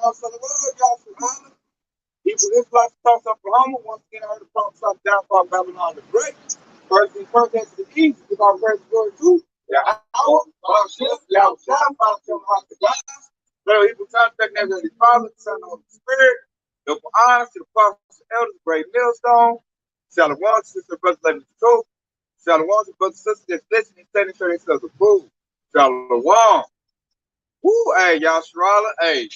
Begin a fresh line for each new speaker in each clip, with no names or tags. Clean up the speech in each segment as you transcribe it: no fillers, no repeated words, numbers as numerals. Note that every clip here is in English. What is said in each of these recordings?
also the world, y'all from Honda. Hebrew Israelites across Oklahoma. Once again, I heard the prophet of downfall of Babylon the Great. First things first, that's the east. Give our praise and glory to Yahweh, Baruch, Yahweh, Baruch, the gods. Little Hebrew time, never the Father, the Son, and the Holy Spirit. Double honors to the prophets and elders, great millstone. Shalom, sister, brothers, living the truth. Shalom, brothers and sisters that's listening, studying, sure themselves approved. Shalom. Woo, hey, y'all, Sharala, hey,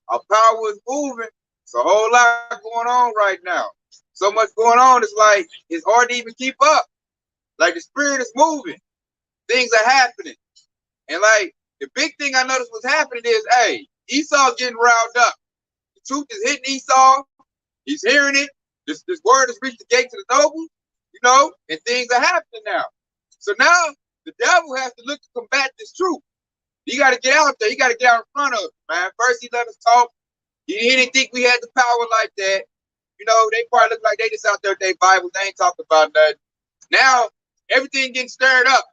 our power is moving. It's a whole lot going on right now. So much going on, it's like, it's hard to even keep up. Like, the spirit is moving. Things are happening. And, like, the big thing I noticed was happening is, hey, Esau's getting riled up. The truth is hitting Esau. He's hearing it. This word has reached the gate to the noble, you know, and things are happening now. So now, the devil has to look to combat this truth. You got to get out there. You got to get out in front of it, man. First, he let us talk. He didn't think we had the power like that. You know, they probably look like they just out there with their Bibles. They ain't talking about nothing. Now, everything getting stirred up.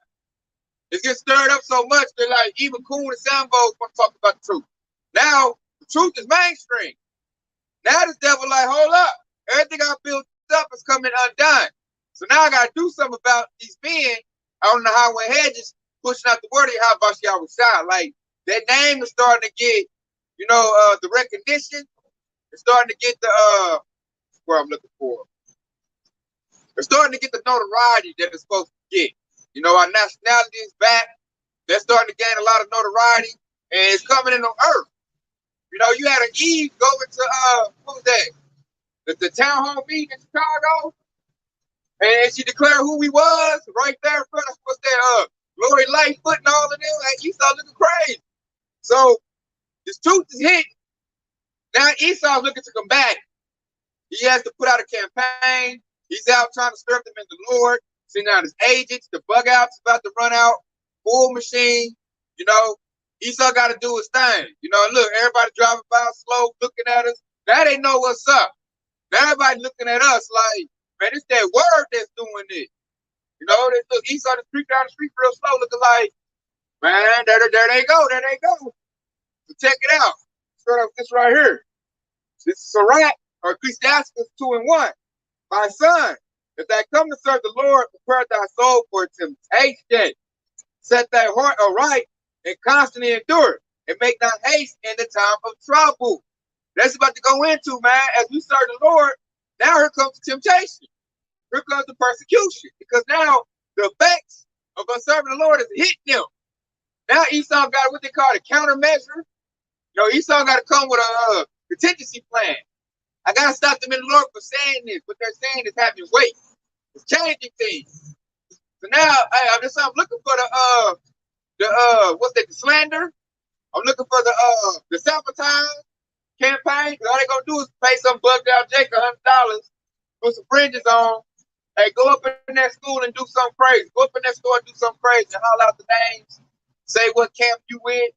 It's getting stirred up so much that, like, even Coon and Sambos want to talk about the truth. Now, the truth is mainstream. Now, this devil like, hold up. Everything I built up is coming undone. So now I got to do something about these men out on the highway hedges pushing out the word of how about y'all was shot. Like, that name is starting to get, you know, the recognition. It's starting to get the, where I'm looking for. They're starting to get the notoriety that it's supposed to get. You know, our nationality is back. They're starting to gain a lot of notoriety, and it's coming in on earth. You know, you had an Eve go into, what was that? The town hall meeting in Chicago, and she declared who he was right there in front of, what's that, Lori Lightfoot and all of them. Like, Esau looking crazy. So, this truth is hitting. Now, Esau's looking to combat it. He has to put out a campaign. He's out trying to stir them in the Lord. Sending out his agents. The bug out's about to run out. Full machine. You know, Esau got to do his thing. You know, look, everybody driving by slow, looking at us. Now they know what's up. Now everybody looking at us like, man, it's that word that's doing this. You know, they look, Esau the street down the street real slow, looking like, man, there they go, there they go. So check it out. Start off this right here. This is Sirach, or Ecclesiastes 2:1. My son, if thou come to serve the Lord, prepare thy soul for temptation. Set thy heart aright and constantly endure, and make not haste in the time of trouble. That's about to go into, man, as we serve the Lord. Now here comes the temptation. Here comes the persecution. Because now the effects of us serving the Lord is hitting them. Now Esau got what they call a countermeasure. You know, Esau got to come with a contingency plan. I got to stop them in the Lord for saying this. What they're saying is having weight. It's changing things. So now, I'm looking for what's that, the slander? I'm looking for the sabotage campaign. Because all they're going to do is pay some bugged out Jake $100, put some fringes on. Hey, go up in that school and do something crazy. Go up in that store and do something crazy and holler out the names. Say what camp you in.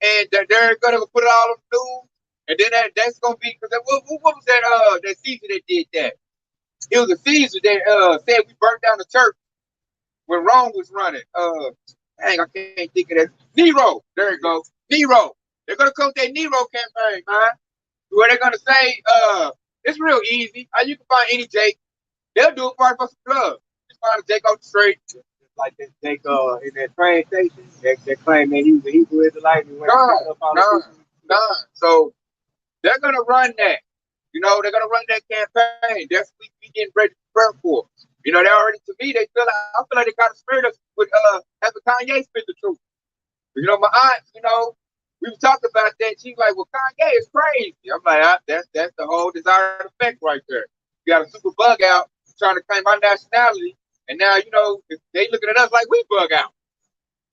And they're going to put it all on the news. And then that's going to be, because what was that Caesar that did that? It was a Caesar that said we burnt down the church when Rome was running. Dang, I can't think of that. Nero. There you go. Nero. They're going to come with that Nero campaign, man. Where they're going to say, it's real easy. You can find any Jake. They'll do it for some drugs. Just find a Jake off the street.
Like that Jake in that train station. They claim that he was a Hebrew Israelite.
None. So they're going to run that. You know, they're going to run that campaign. That's what we getting ready to prepare for. You know, they already, to me, I feel like they got a spirit of with having Kanye spit the truth. You know, my aunt, you know, we were talking about that. She's like, well, Kanye is crazy. I'm like, that's the whole desired effect right there. You got a super bug out trying to claim our nationality, and now, you know, they looking at us like we bug out.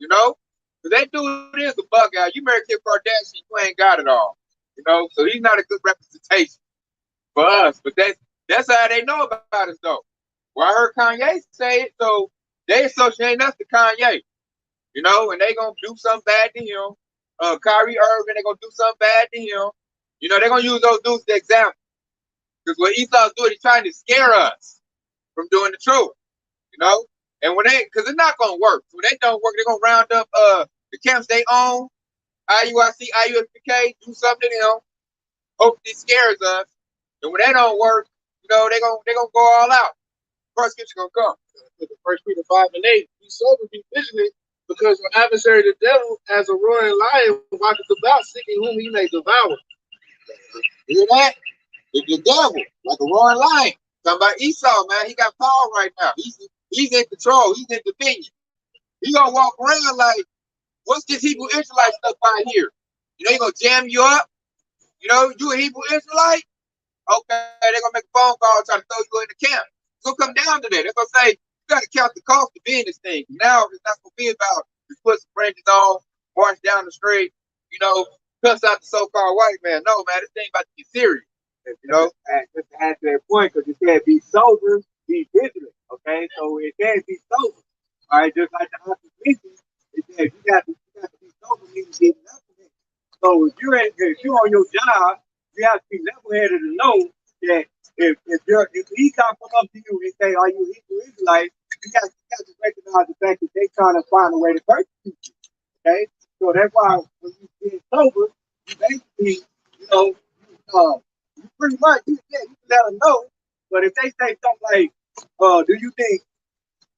You know? Because that dude is a bug out. You marry Kim Kardashian, you ain't got it all. You know? So he's not a good representation for us. But that's how they know about us, though. Well, I heard Kanye say it, so they associate us to Kanye. You know, and they gonna do something bad to him. Kyrie Irving, they gonna do something bad to him. You know, they're gonna use those dudes as example. Because what Esau's doing, he's trying to scare us from doing the truth. You know? And because it's not gonna work. When they don't work, they're gonna round up the camps they own, IUIC, IUFPK, do something to them. Hope this scares us. And when that don't work, they gonna go all out. Persecution gonna come.
First Peter 5:8. Be sober, be vigilant, because your adversary the devil, as a roaring lion, walketh about, seeking whom he may devour.
You hear that? The devil, like a roaring lion. Talking about Esau, man. He got power right now. He's in control. He's in dominion. He gonna walk around like, what's this Hebrew Israelite stuff out here? He gonna jam you up. You a Hebrew Israelite? Okay, they're gonna make a phone call trying to throw you in the camp. It's gonna come down to that. They're gonna say, you gotta count the cost of being this thing. Now it's not gonna be about just put some branches on, march down the street, cuss out the so-called white man. No, man, this thing about to get serious.
Just to add to that point, because it said be sober, be vigilant. Okay, so it says be sober. All right, just like the author mentioned, it says you got to be sober, meaning get level-headed. So if you're on your job, you have to be level-headed to know that if Esau come up to you and say, "Are you Hebrew Israelite?" You got to recognize the fact that they're trying to find a way to persecute you. Okay, so that's why when you get sober, you basically, you pretty much you can let them know. But if they say something like, "Do you think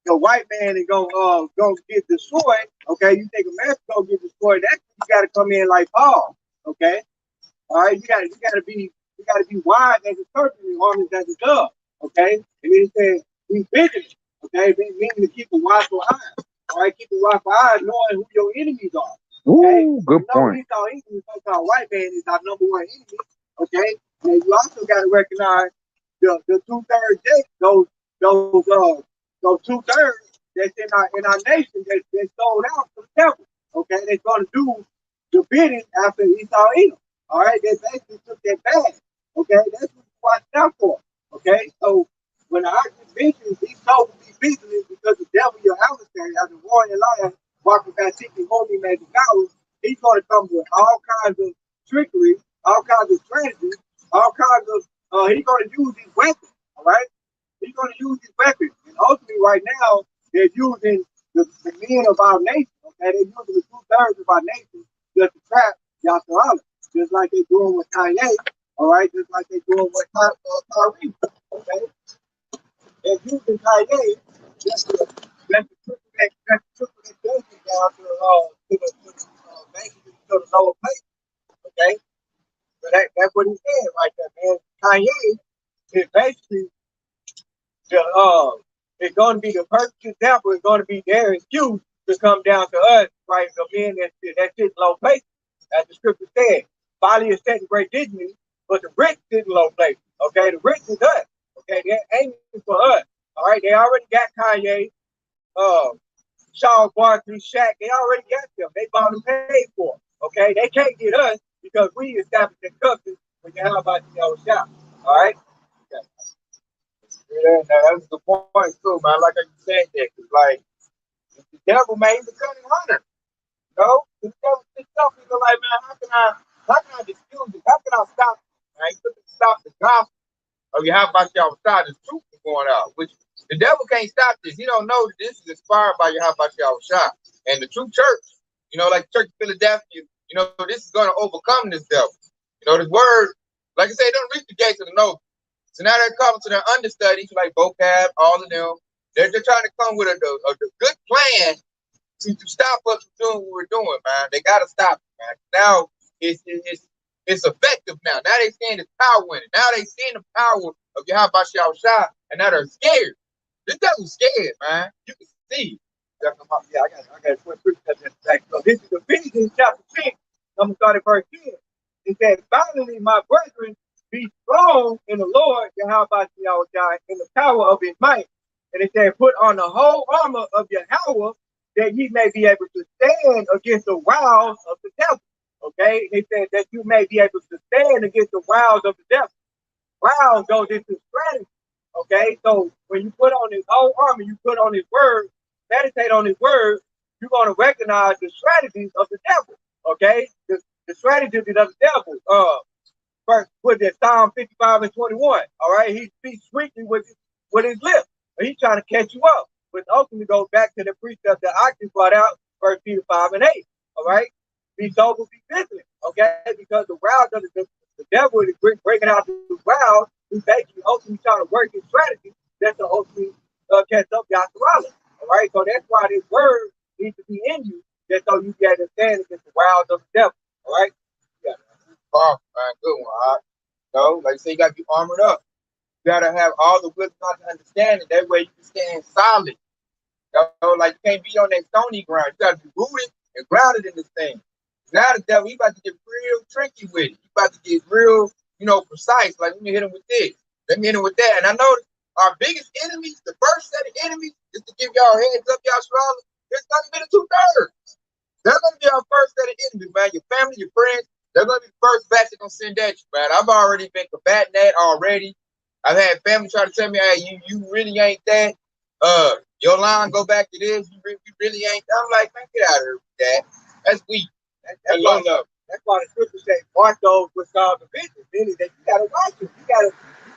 the white man is gonna get destroyed?" Okay, you think America's gonna get destroyed? That's you got to come in like Paul. Okay, all right, you gotta be wise as a serpent and harmless as a dove. Okay, and then it says be vigilant. Okay, meaning to keep a watchful eye. All right, keep a watchful eye, knowing who your enemies are. Okay,
Ooh, good point.
He's so-called white man is our number one enemy. Okay, and you also got to recognize the 2/3 those 2/3 that's in our nation that sold out to the devil. Okay, they're going to do the bidding after Esau Edom. All right, they basically took that bag. Okay, that's what you watch out for. Okay, so when the oxen mentions these souls will be vigilant because the devil, your adversary, as a roaring lion, walking back seeking whom he may devour, he's going to come with all kinds of trickery, all kinds of strategies, all kinds of, he's going to use these weapons, all right? He's going to use these weapons. And ultimately, right now, they're using the men of our nation, okay? They're using the 2/3 of our nation just to trap Yasser, just like they're doing with Kanye, all right? Just like they're doing with Kyrie, okay? They're using Kanye just to trickle that judgment down basically to the lower place, okay? So that's what he's saying right there, man. Kanye is basically it's going to be the perfect example. It's going to be their excuse to come down to us, right? The men that sit in low places, as the scripture said. Folly is setting great dignity, but the rich sit in low places. Okay, the rich is us. Okay, they're aiming for us. All right, they already got Kanye, Charles Barkley, Shaq. They already got them. They bought and paid for them. Okay, they can't get us because we established the covenant when you have about the old shop. All right. Okay.
Yeah, now that's the point too, man. Like I said that, cause like the devil, man, he's a cunning hunter. The devil sits up and go like, man, how can I dispute this? How can I stop it? Man, he couldn't stop the gospel. Oh, you have about y'all side, the truth is going out, which the devil can't stop this. He don't know that this is inspired by your how about y'all shot. And the true church, like Church of Philadelphia, this is gonna overcome this devil. This word, like I said, it don't reach the gates of the noble. So now they're coming to their understudies like vocab, all of them. They're trying to come with a good plan to stop us from doing what we're doing, man. They gotta stop it, man. Now it's effective now. Now they seeing the power in it. Now they seeing the power of Yahweh Shah, and now they're scared. This devil's scared, man. You can see.
Yeah, I got 20 precepts back. So this is Ephesians chapter 6. I'm going to start at verse 10. It says, finally, my brethren, be strong in the Lord, Yahweh in the power of his might. And it said, put on the whole armor of Yahweh that ye may be able to stand against the wiles of the devil. Okay? It said that you may be able to stand against the wiles of the devil. Wiles goes into strategy. Okay? So when you put on his whole armor, you put on his word, meditate on his word, you're going to recognize the strategies of the devil. Okay? The strategies of the devil. First, with it, Psalm 55 and 21. All right, he speaks sweetly with his lips. He's trying to catch you up. Which ultimately goes back to the precept that Oxy brought out, 1 Peter 5 and 8. All right, be sober, be vigilant. Okay, because the wiles of the devil is breaking out the wild. He's basically ultimately trying to work his strategy. That's to ultimately catch up Yasserala. All right, so that's why this word needs to be in you, just so you can understand against the wild of the devil. All right. Yeah.
Oh, man, good one. All right. So, like I say, you got to be armored up. You got to have all the wisdom to understand it. That way you can stand solid. You know, like you can't be on that stony ground. You got to be rooted and grounded in this thing. Now the devil, he about to get real tricky with it. He about to get real, precise. Like, let me hit him with this. Let me hit him with that. And I know our biggest enemies, the first set of enemies, just to give y'all heads up, y'all strong, it's going to be the 2/3. They're going to be our first set of enemies, man. Your family, your friends, they're going to be the first batch they're going to send at you, man. I've already been combating that already. I've had family try to tell me, hey, you really ain't that. Your line go back to this. You really ain't that. I'm like, man, get out of here with that. That's weak.
That's why the scripture says, watch those with God's vision. Meaning that you gotta watch them. You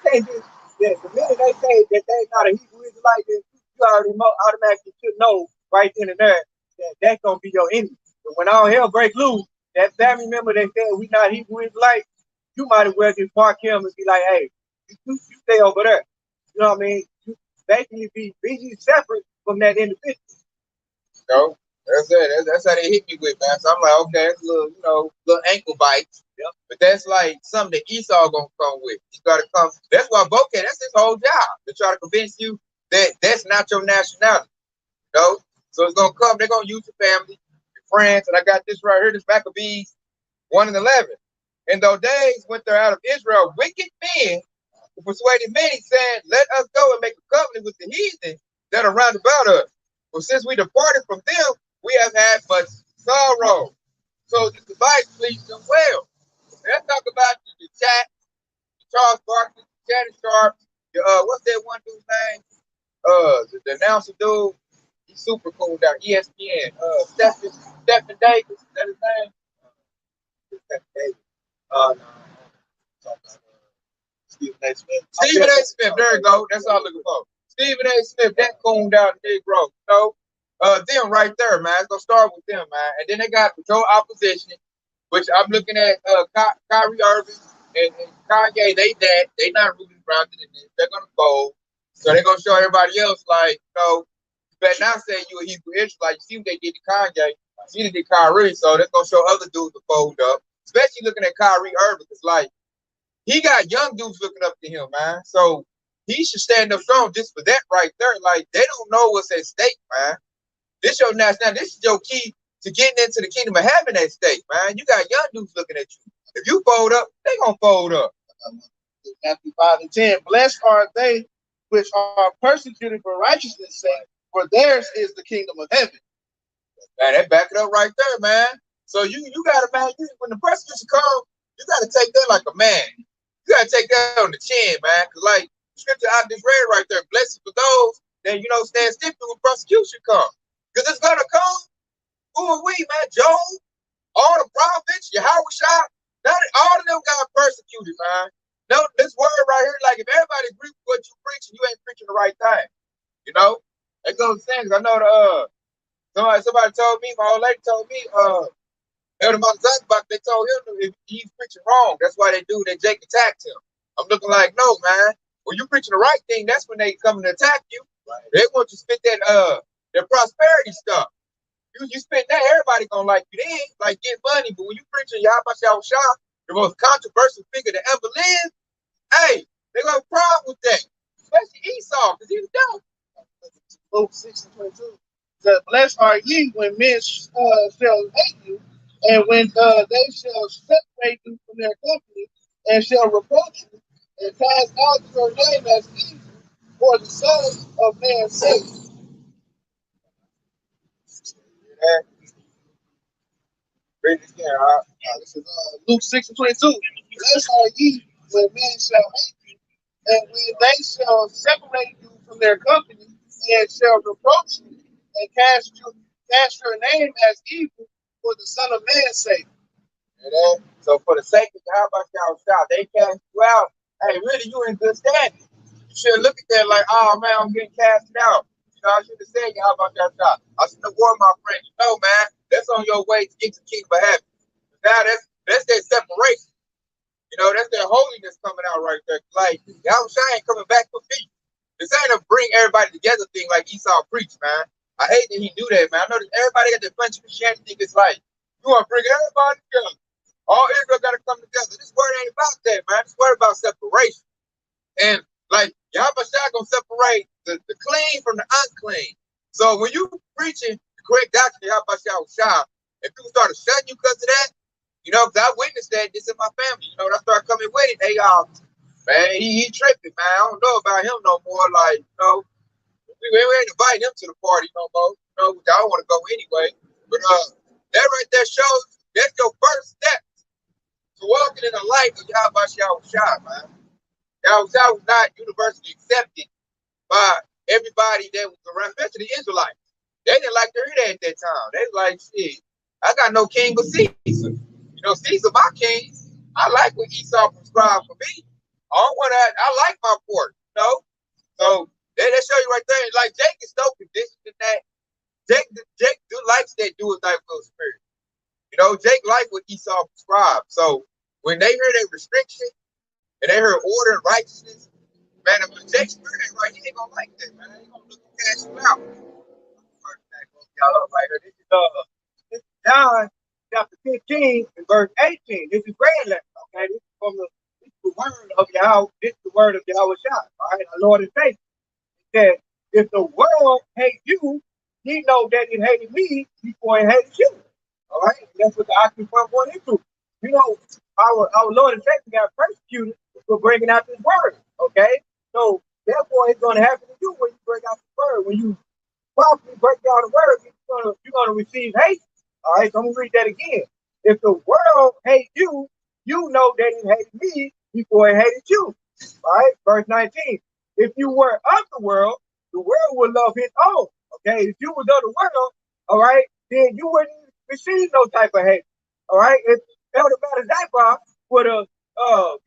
can't just the minute they say that they're not a Hebrew Israelite, then you already automatically should know right then and there that that's gonna be your enemy. But when all hell break loose, that family member that said we not Hebrew Israelite, you might as well just park him and be like, hey, you stay over there. You know what I mean? You basically be separate from that individual.
No, that's it. That's how they hit me with, man. So I'm like, okay, it's a little ankle bites. Yep. But that's like something that Esau gonna come with. You gotta come. That's why Bokeh, that's his whole job, to try to convince you that that's not your nationality. You know? So it's gonna come, they're gonna use your family, your friends, and I got this right here, this Maccabees 1:11. In those days went there out of Israel wicked men who persuaded many, saying, let us go and make a covenant with the heathen that are round about us. For since we departed from them, we have had much sorrow. So this device pleased them well. Let's talk about the chat, Charles Barkley, Shannon Sharp, what's that one dude's name? The announcer dude, he's super cool down ESPN. Stephen Davis, is that his name? Stephen Davis. No. Stephen A. Smith. Stephen A. Smith, there you go. That's all I'm looking for. Stephen A. Smith, that coon down the Negro. Them right there, man. It's gonna start with them, man. And then they got control opposition, which I'm looking at Kyrie Irving and Kanye. They not really grounded in this. They're gonna fold. So they're gonna show everybody else, like, you better not say you a Hebrew Israelite. You see what they did to Kanye. You see what they did Kyrie. So they're gonna show other dudes to fold up. Especially looking at Kyrie Irving, because like he got young dudes looking up to him, man. So he should stand up strong just for that right there. Like, they don't know what's at stake, man. This your nationality. This is your key to getting into the kingdom of heaven at stake, man. You got young dudes looking at you. If you fold up, they gonna fold up.
Matthew 5:10. Blessed are they which are persecuted for righteousness' sake, for theirs is the kingdom of heaven.
Man, that back it up right there, man. So you gotta, man, when the persecution comes, you gotta take that like a man. You gotta take that on the chin, man. Cause like scripture I just read right there, blessed for those that stand stiff when persecution comes. Cause it's gonna come. Who are we, man? Job, all the prophets, Yahushua, all of them got persecuted, man. No, this word right here, like if everybody agrees with what you preaching, you ain't preaching the right thing. That goes saying. I know somebody told me, my old lady told me, Elder Mount they told him if he's preaching wrong, that's why they Jake attacked him. I'm looking like, no, man. When you preaching the right thing, that's when they come to attack you. Right. They want you to spit that prosperity stuff. You spit that, everybody gonna like you. They ain't like get money, but when you preaching Yahushua, the most controversial figure that ever lived, hey, they gonna have a problem with that. Especially Esau, because he's dumb.
Luke 6:22 says, blessed are ye when men shall hate you, and when they shall separate you from their company, and shall reproach you, and cast out your name as evil for the Son of Man's sake. This is Luke 6:22. Blessed are ye when men shall hate you, and when they shall separate you from their company, and shall reproach you, and cast your name as evil for the Son of Man's sake.
So for the sake of Yahushua, they cast you out. Hey, really, you in good standing. You should look at that like, oh man, I'm getting casted out. I should have said Yahushua. I should have warned my friend. Man, that's on your way to get to the kingdom of heaven. Now that's that separation. know, that's that holiness coming out right there. Like, Yahushua ain't coming back for peace. This ain't a bring everybody together thing like Esau preached, man. I hate that he do that, man. I know that everybody got that bunch of Christianity think it's like, you want to bring everybody together. All Israel got to come together. This word ain't about that, man. This word about separation. And like, Yahushua gonna separate the clean from the unclean. So when you preaching the correct doctrine of Yahushua, if people start shutting you because of that, you know, because I witnessed that this in my family. You know, when I started coming with it, they man, he tripping, man. I don't know about him no more. Like, you know, we ain't invite him to the party no more. You know, I don't want to go anyway. But that right there shows that's your first step to walking in the light of Yahushua, man. Yahushua was not universally accepted by everybody that was around, especially the Israelites. They didn't like to hear that at that time. They was like, shit, I got no king but Caesar. You know, Caesar my king. I like what Esau prescribed for me. I like my pork, you know? So they show you right there. Like Jake is so conditioned in that. Jake likes that do with thy will spirit. You know, Jake like what Esau prescribed. So when they hear that restriction and they hear order and righteousness, man, if Jake's spirit ain't right, he ain't gonna like that, man. He gonna look to cash you out.
This is John chapter 15 and verse 18. This is red letter. Okay, this is from the word of Yahweh. This is the word of Yahweh Shah. All right, our Lord and Savior. He said, if the world hate you, ye know that it hated me before it hated you. All right, and that's what the Oxford point went into. You know, our Lord and Savior got persecuted for bringing out this word. Okay, so therefore it's going to happen to you when you bring out the word. When you properly break down the word, you're gonna receive hate. All right, so I'm gonna read that again. If the world hate you, you know that it hated me before it hated you. All right, verse 19. If you were of the world would love his own. Okay, if you was of the world, all right, then you wouldn't receive no type of hate. All right, if Elder Malachi would have,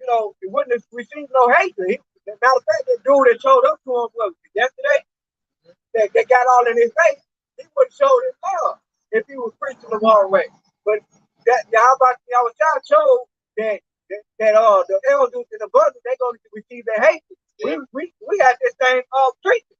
you know, he wouldn't have received no hate. Matter of fact, that dude that showed up to him yesterday, that got all in his face, he would have showed his love if he was preaching the wrong way. But that Yahweh showed that the elders and the brothers, they're going to receive their hate. Yeah. We had this thing treatment.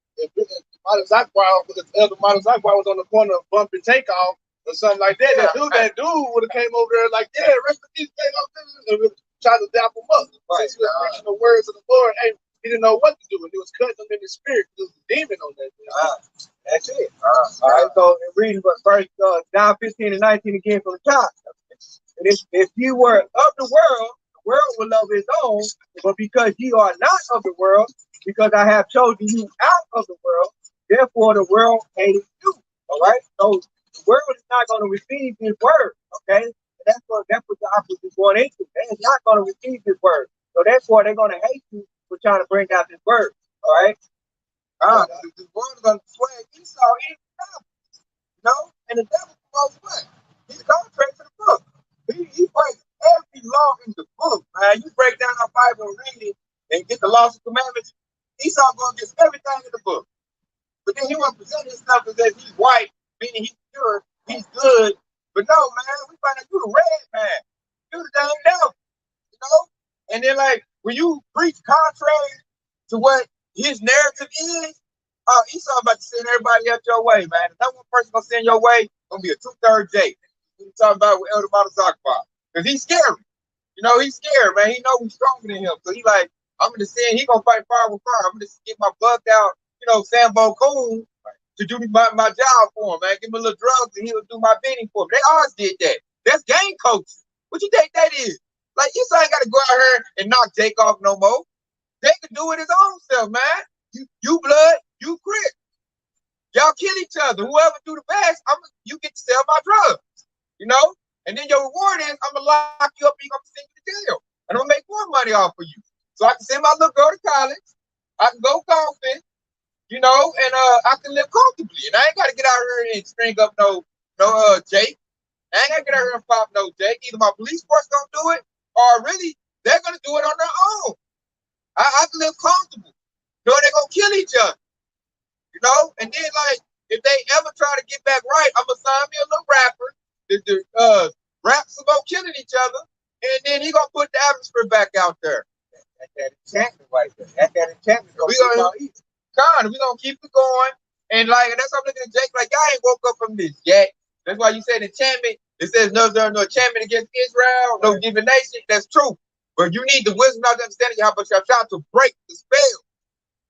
Elder Montezakwa was on the corner of bump and take off or something like that. That dude would have came over there like, yeah, rest of these take off, and try to dap him up. Right. Since he was preaching the words of the Lord, hey, he didn't know what to do, and he was cutting them in the spirit. There was a demon on that.
That's it. All right, so reading verse John 15 and 19 again from the top. And if you were of the world will love his own, but because ye are not of the world, because I have chosen you out of the world, therefore the world hated you. All right, so the world is not going to receive his word. Okay, and that's what the opposite is going into. They're not going to receive his word, so therefore they're going to hate you for trying to bring out this word. All right.
The word is going to persuade Esau into the devil, you know? And the devil promotes what? He's contrary to the book. He breaks every law in the book, man. You break down our Bible and read it and get the laws and commandments, Esau going to get everything in the book. But then he want to present himself as if he's white, meaning he's pure, he's good. But no, man, we find out you the red man. You the damn devil, you know? And then, like, when you preach contrary to what his narrative is, Esau about to send everybody out your way, man. If that one person gonna send your way, gonna be a 2/3 Jake. We talking about with Elder Montezakwa. Because he's scary. You know, he's scared, man. He know we're stronger than him. So he like, I'm gonna send, he gonna fight fire with fire. I'm gonna get my buck out, you know, Sambo Coon to do my job for him, man. Give him a little drugs and he'll do my bidding for him. They always did that. That's game coaching. What you think that is? Like, Esau ain't gotta go out here and knock Jake off no more. They can do it his own self, man. You blood, you crit. Y'all kill each other. Whoever do the best, you get to sell my drugs. You know? And then your reward is I'm gonna lock you up and you're gonna send you to jail. And I'm gonna make more money off of you. So I can send my little girl to college, I can go golfing, you know, and I can live comfortably. And I ain't gotta get out here and string up no Jake. I ain't gotta get out here and pop no Jake. Either my police force gonna do it, or really they're gonna do it on their own. I can live comfortable. No, they're gonna kill each other. You know? And then, like, if they ever try to get back right, I'm gonna sign me a little rapper. The raps about killing each other, and then he gonna put the atmosphere back out there.
That's that enchantment right there. That's that enchantment.
We gonna keep it going. And like, and that's why I'm looking at Jake like, y'all ain't woke up from this yet. That's why you said enchantment. It says no enchantment against Israel, no divination. That's true. But you need the wisdom of understanding how much y'all trying to break the spell.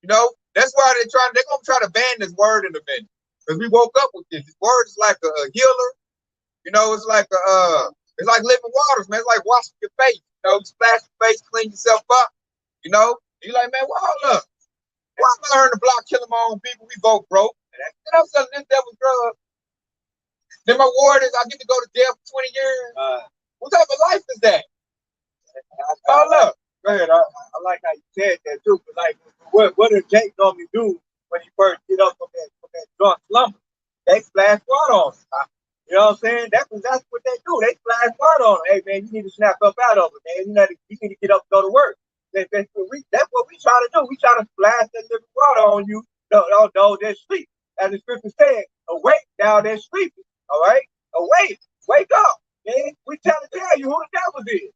You know, that's why they're gonna try to ban this word in a minute. Because we woke up with this. This word is like a healer. You know, it's like it's like living waters, man. It's like washing your face. You know, you splash your face, clean yourself up. You know, you like, man, well, hold up. Why am I learning to block killing my own people? We both broke. And I'm selling this devil's drug. Then my ward is I get to go to jail for 20 years. What type of life is that?
Hold up. Go ahead. I like how you said that too. But like, what does Jake normally do when he first get up from that drunk slumber? They splash water on him. You know what I'm saying? That's what they do. They splash water on him. Hey man, you need to snap up out of it, man. You need to get up and go to work. That's what we try to do. We try to splash that living water on you. No, they're sleep. As the scripture said, awake now they're sleeping. All right? Awake. Wake up. Man. We tell you who the devil is.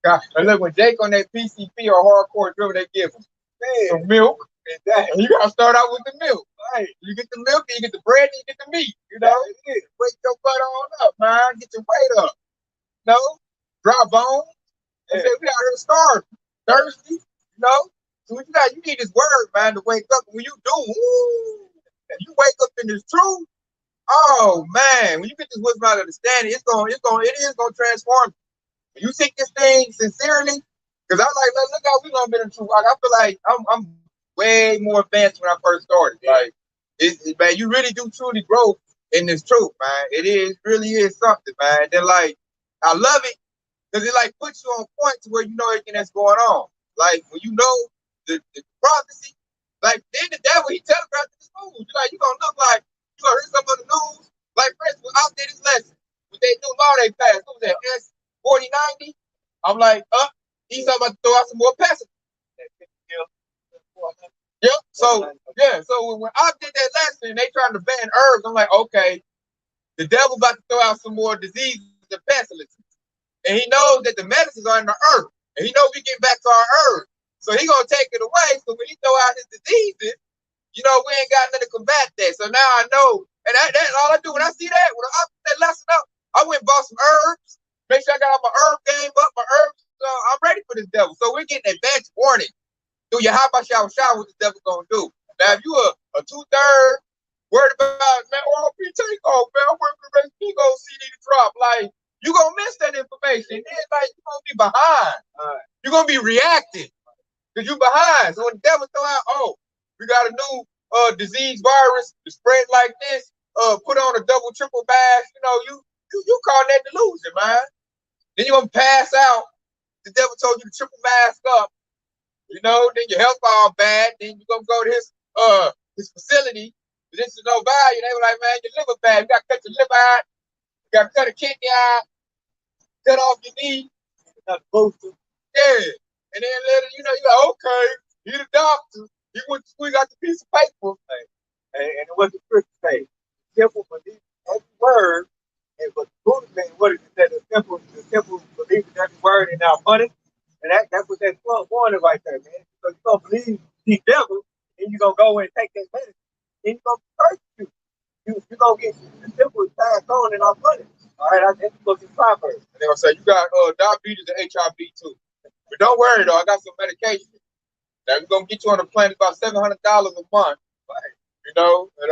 God, and look, when Jake on that PCP or hardcore drill, they give him some milk. Exactly. And you gotta start out with the milk. Right. You get the milk, and you get the bread, and you get the meat. You know, wake your butt on up, man. Get your weight up. You know, dry bones. They say we out here starving, thirsty. You know, so what you got? You need this word, man, to wake up. When you do, and you wake up in this truth. Oh man, when you get this wisdom out of understanding, it is gonna transform you. When you take this thing sincerely, because I like, look how we gonna be in the truth. Like, I feel like I'm way more advanced when I first started. Like, man, you really do truly grow in this truth, man. Really is something, man. Then like, I love it because it like puts you on point to where you know everything that's going on. Like when you know the prophecy, like then the devil he telegraphed this news. You like you gonna look like you gonna hear some of the news. Like for instance, I did this lesson with that new law they passed. What was that? S4090. I'm like, he's talking about to throw out some more passages. Yep. So when I did that lesson, they trying to ban herbs. I'm like, okay, the devil about to throw out some more diseases and pestilences, and he knows that the medicines are in the earth, and he knows we get back to our herbs, so he gonna take it away. So when he throw out his diseases, you know, we ain't got nothing to combat that. So now I know, and that's all I do when I see that. When I put that lesson up, I went and bought some herbs. Make sure I got my herb game up, my herbs. I'm ready for this devil. So we're getting advance warning. Do your how about shower what the devil gonna do? Now if you a 2/3 worried about man, RP take off, man, I'm working with he gonna CD to drop. Like you gonna miss that information. Then like you gonna be behind. You're gonna be reacting because you behind. So when the devil throw out, we got a new disease virus to spread like this, put on a double triple mask, you know, you call that delusion, man. Then you're gonna pass out. The devil told you to triple mask up. You know, then your health all bad. Then you're gonna go to his facility. This is no value. They were like, man, your liver bad. You gotta cut your liver out. You gotta cut a kidney out. Cut off your knee. Yeah. And then later, you know, you're like, okay, you're the doctor. You went to squeeze out the piece of paper.
And what the scripture say? Simple believe every word. And but Buddha man, what did it say? The simple believe in every word and now money. And that's what that 12 warning right there, man. Because you don't believe these devils, and you're gonna go and take that medicine, and you're gonna persecute. You're gonna get the simple passed on in our money. All right, that's what's in Proverbs.
And they're gonna say you got diabetes and HIV too. But don't worry though, I got some medication. Now we're gonna get you on a plan about $700 a month. Right. You know, and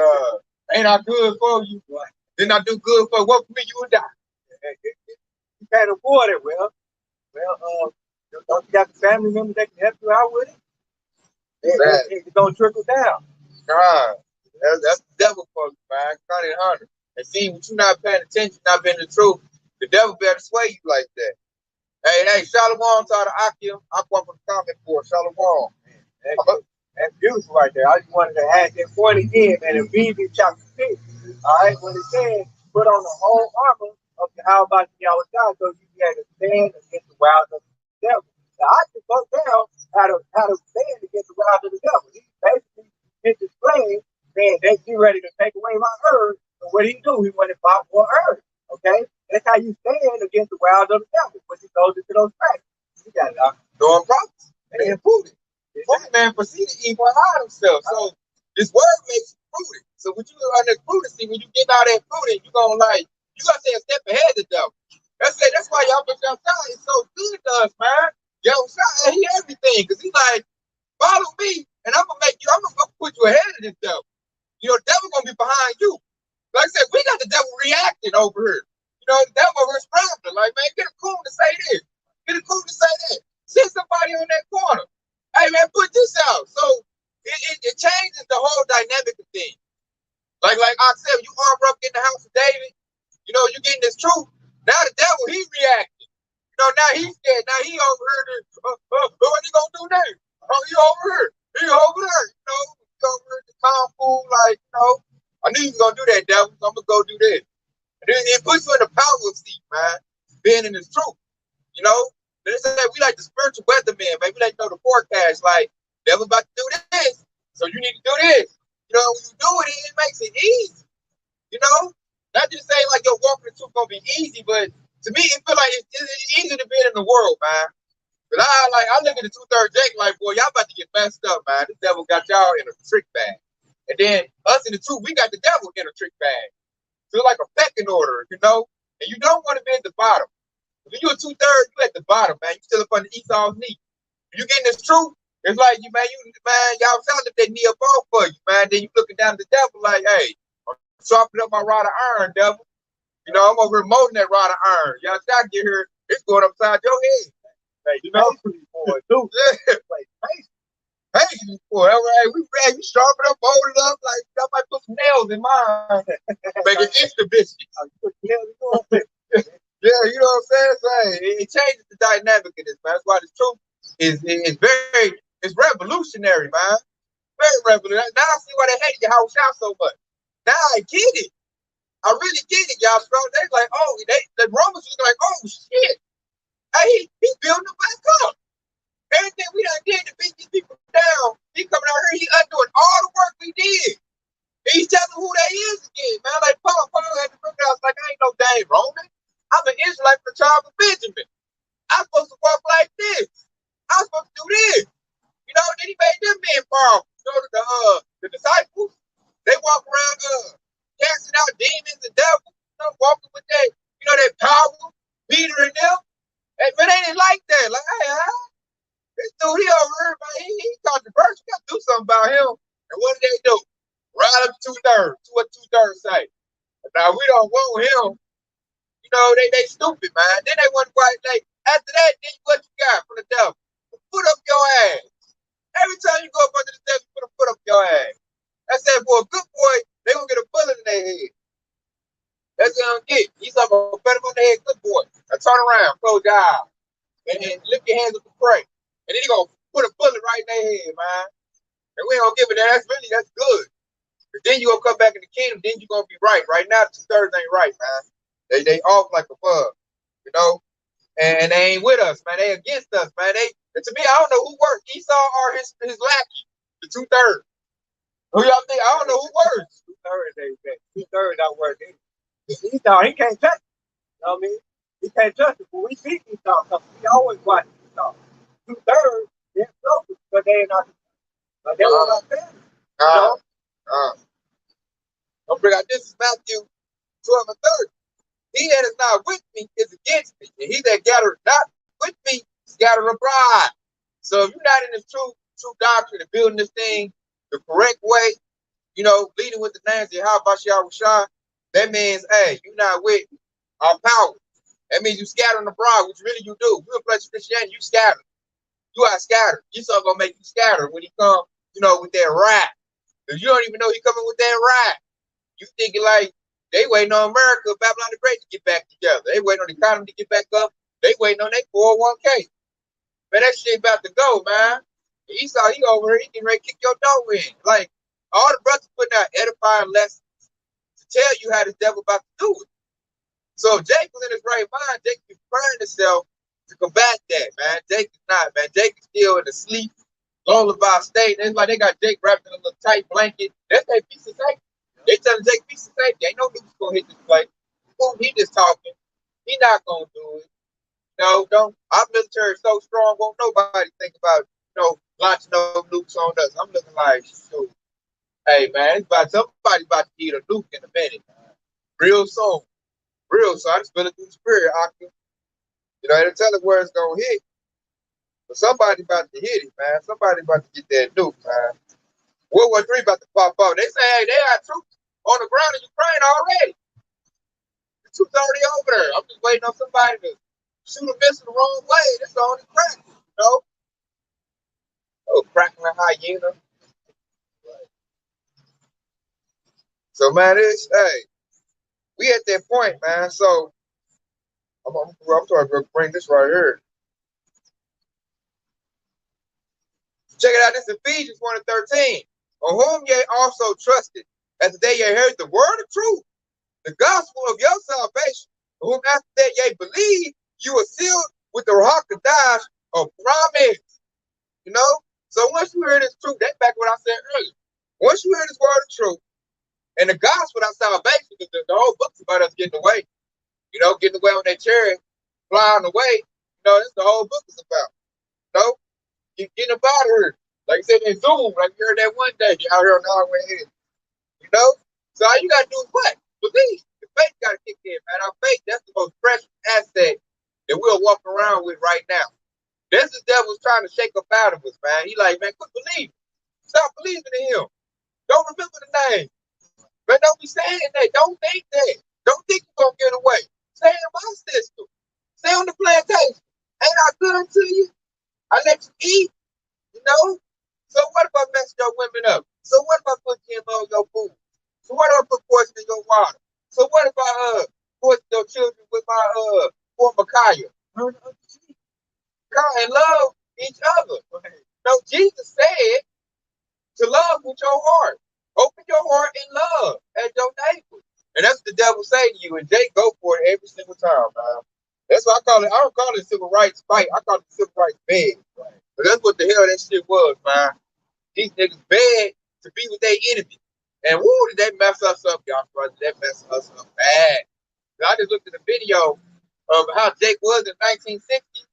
ain't I good for you? Right. Then I do good for what for me, you would die.
You can't afford it, well, don't you got the family members that can help you out with it? Exactly. It's gonna trickle down.
God, that's the devil for you, man. Connie Hunter. And see, when you're not paying attention, not being the truth, the devil better sway you like that. Hey, Shalom to the Akim. I come from the comment for Shalom.
That's beautiful right there. I just wanted to add that point again, man. In Ephesians chapter 6, all right, when it says, put on the whole armor of the how about Yahweh God, so you can stand against the wiles of the devil. Now, I just broke down how to stand against the wiles of the devil. He basically is displaying, saying they get ready to take away my herbs. So what he do? He went and bought more herbs. Okay? That's how you stand against the wiles of the devil when he goes into those facts. You got it.
Knowing prophecy. And prudent. Prudent man proceeded evil and hide himself. So this word makes you prudent. So when you under prudency, when you get out that prudent, you gonna stay a step ahead of the devil. That's why y'all put your son is so good to us, man. Yo, son, he everything. Cause he's like, follow me, and I'm gonna put you ahead of this devil. You know, the devil gonna be behind you. Like I said, we got the devil reacting over here. You know, the devil over here scrambling. Like, man, get a coon to say this. Get a coon to say that. Send somebody on that corner. Hey, man, put this out. So it changes the whole dynamic of things. Like I said, you arm up in the house of David, you know, you getting this truth. Now the devil, he reacting. You know, now he's scared. Now he over here. What he gonna do now? Oh, he over here. He over there. You know, he over here the calm fool. Like, you know, I knew you was gonna do that, devil. So I'm gonna go do this. And it puts you in the power seat, man. Being in this truth. You know, they say we like the spiritual weatherman, man. We like to know the forecast. Like, devil's about to do this, so you need to do this. You know, when you do it, it makes it easy. You know, not just saying like your walking the truth gonna be easy, but to me, it feel like it's easy to be in the world, man. But I look at the 2/3 Jake like, boy, y'all about to get messed up, man. This devil got y'all in a trick bag, and then us in the truth, we got the devil in a trick bag. Feel like a pecking order, you know, and you don't want to be at the bottom. When you're a 2/3, you at the bottom, man. You still up under Esau's knee. When you getting this truth, it's like y'all trying to lift that knee up off for you, man. Then you looking down at the devil like, hey, I'm sharpening up my rod of iron, devil. You know, I'm over here molding that rod of iron. Y'all try to get here, it's going upside your head.
Hey, you know, boy, too.
Yeah. Hey, boy, all right, we ready. We sharpen up, mold it up. Like, I might put some nails in mine. Make it extra biscuit. Yeah, you know what I'm saying? So, it changes the dynamic of this, man. That's why the truth it's revolutionary, man. Very revolutionary. Now I see why they hated your house out so much. Now I get it. I really get it, y'all. Bro, they like, oh, the Romans was like, oh shit. Hey, he building them back up. Everything we done did to beat these people down, he coming out here, he undoing all the work we did. He's telling who they is again, man. Like Paul had to look out like, I ain't no dang Roman. I'm an Israelite from the tribe of Benjamin. I'm supposed to walk like this. I'm supposed to do this. You know, then he made them men powerful. You know, the disciples, they walk around casting out demons and devils, you know, walking with that, you know, that power, Peter and them. Hey, man, they didn't like that. Like, hey, this dude, he over here, man, he controversial. You got to do something about him. And what did they do? Right up 2/3. What 2/3 say? Now, we don't want him. You know, they stupid, man. Then they want quite like after that, then what you got from the devil? Put up your ass. Every time you go up under the devil, you put a foot up your ass. I said, for a good boy, they gonna get a bullet in their head. That's what I'm gonna get. He's like a better on their head, good boy. Now turn around, close your eyes, and lift your hands up and pray. And then he gonna put a bullet right in their head, man. And we ain't gonna give it that. That's good. But then you gonna come back in the kingdom, then you gonna be right. Right now, the 2/3 ain't right, man. They off like a bug, you know, and they ain't with us, man. They against us, man. And to me, I don't know who worked, Esau or his lackey, the 2/3. Who y'all think? I don't know who works.
2/3 don't work. Esau, he can't touch it. You know what I mean? He can't touch it. But we see Esau because we always watch Esau. 2/3, they're close, but they're not. But they were not family.
Don't bring out this is Matthew 12:30. He that is not with me is against me, and he that gathereth not with me scatter abroad. So if you're not in the true doctrine of building this thing the correct way, you know, leading with the names of how Rashad, that means, hey, you're not with our power. That means you scattering abroad, which really you do. You in place of Christianity, you scatter. You are scattered. Esau gonna make you scatter when he come, you know, with that rap. If you don't even know he coming with that rap, you thinking like they waiting on America, Babylon the Great to get back together. They waiting on the economy to get back up. They waiting on their 401k. Man, that shit about to go, man. Esau, he over here, he getting ready to kick your door in. Like, all the brothers putting out edifying lessons to tell you how the devil about to do it. So if Jake was in his right mind, Jake is preparing himself to combat that, man. Jake is not, man. Jake is still in the sleep, lullaby state. It's like they got Jake wrapped in a little tight blanket. That's their piece of safety. They telling Jake piece of safety. Ain't no niggas gonna hit this place. He just talking. He not gonna do it. No, don't. Our military is so strong, won't nobody think about, launching no nukes on us. I'm looking like, shoot, hey man, somebody about to eat a nuke in a minute, man. Real soon. Real soon. I just feel it through the spirit, Aki. They tell us where it's gonna hit. But somebody about to hit it, man. Somebody about to get that nuke, man. World War III about to pop up. They say, hey, they got troops on the ground in Ukraine already. The troops already over there. I'm just waiting on somebody to shoot a missile the wrong way. That's all the crack, Oh, cracking a hyena. So, man, we at that point, man. So, I'm trying to bring this right here. Check it out. This is Ephesians 1:13. On whom ye also trusted, as the day ye heard the word of truth, the gospel of your salvation, whom after that ye believe, you are sealed with the Ruach HaKodesh of promise. So once you hear this truth, that's back what I said earlier. Once you hear this word of truth and the gospel of salvation, the whole book's about us getting away. Getting away on that chariot, flying away. That's the whole book is about. You getting up out of here. Like I said in Zoom, like you heard that one day, you out here on the highway here. So all you gotta do is what? Believe. The faith gotta kick in, man. Our faith, that's the most precious asset that we're walking around with right now. That's the devil's trying to shake up out of us, man. He like, man, quit believing. Stop believing in him. Don't remember the name. Man, don't be saying that. Don't think that. Don't think you're gonna get away. Stay in my system. Stay on the plantation. Ain't I good unto you? I let you eat, So what if I mess your women up? So what if I put GMO in your food? So what if I put poison in your water? So what if I poison your children with my former Kaya? And love each other. Jesus said to love with your heart. Open your heart and love at your neighbor. And that's what the devil say to you. And Jake go for it every single time, man. That's what I call it. I don't call it a civil rights fight. I call it a civil rights beg. Right? But that's what the hell that shit was, man. These niggas beg to be with their enemy. And woo, did they mess us up, y'all, brother? They mess us up bad. I just looked at a video of how Jake was in 1960.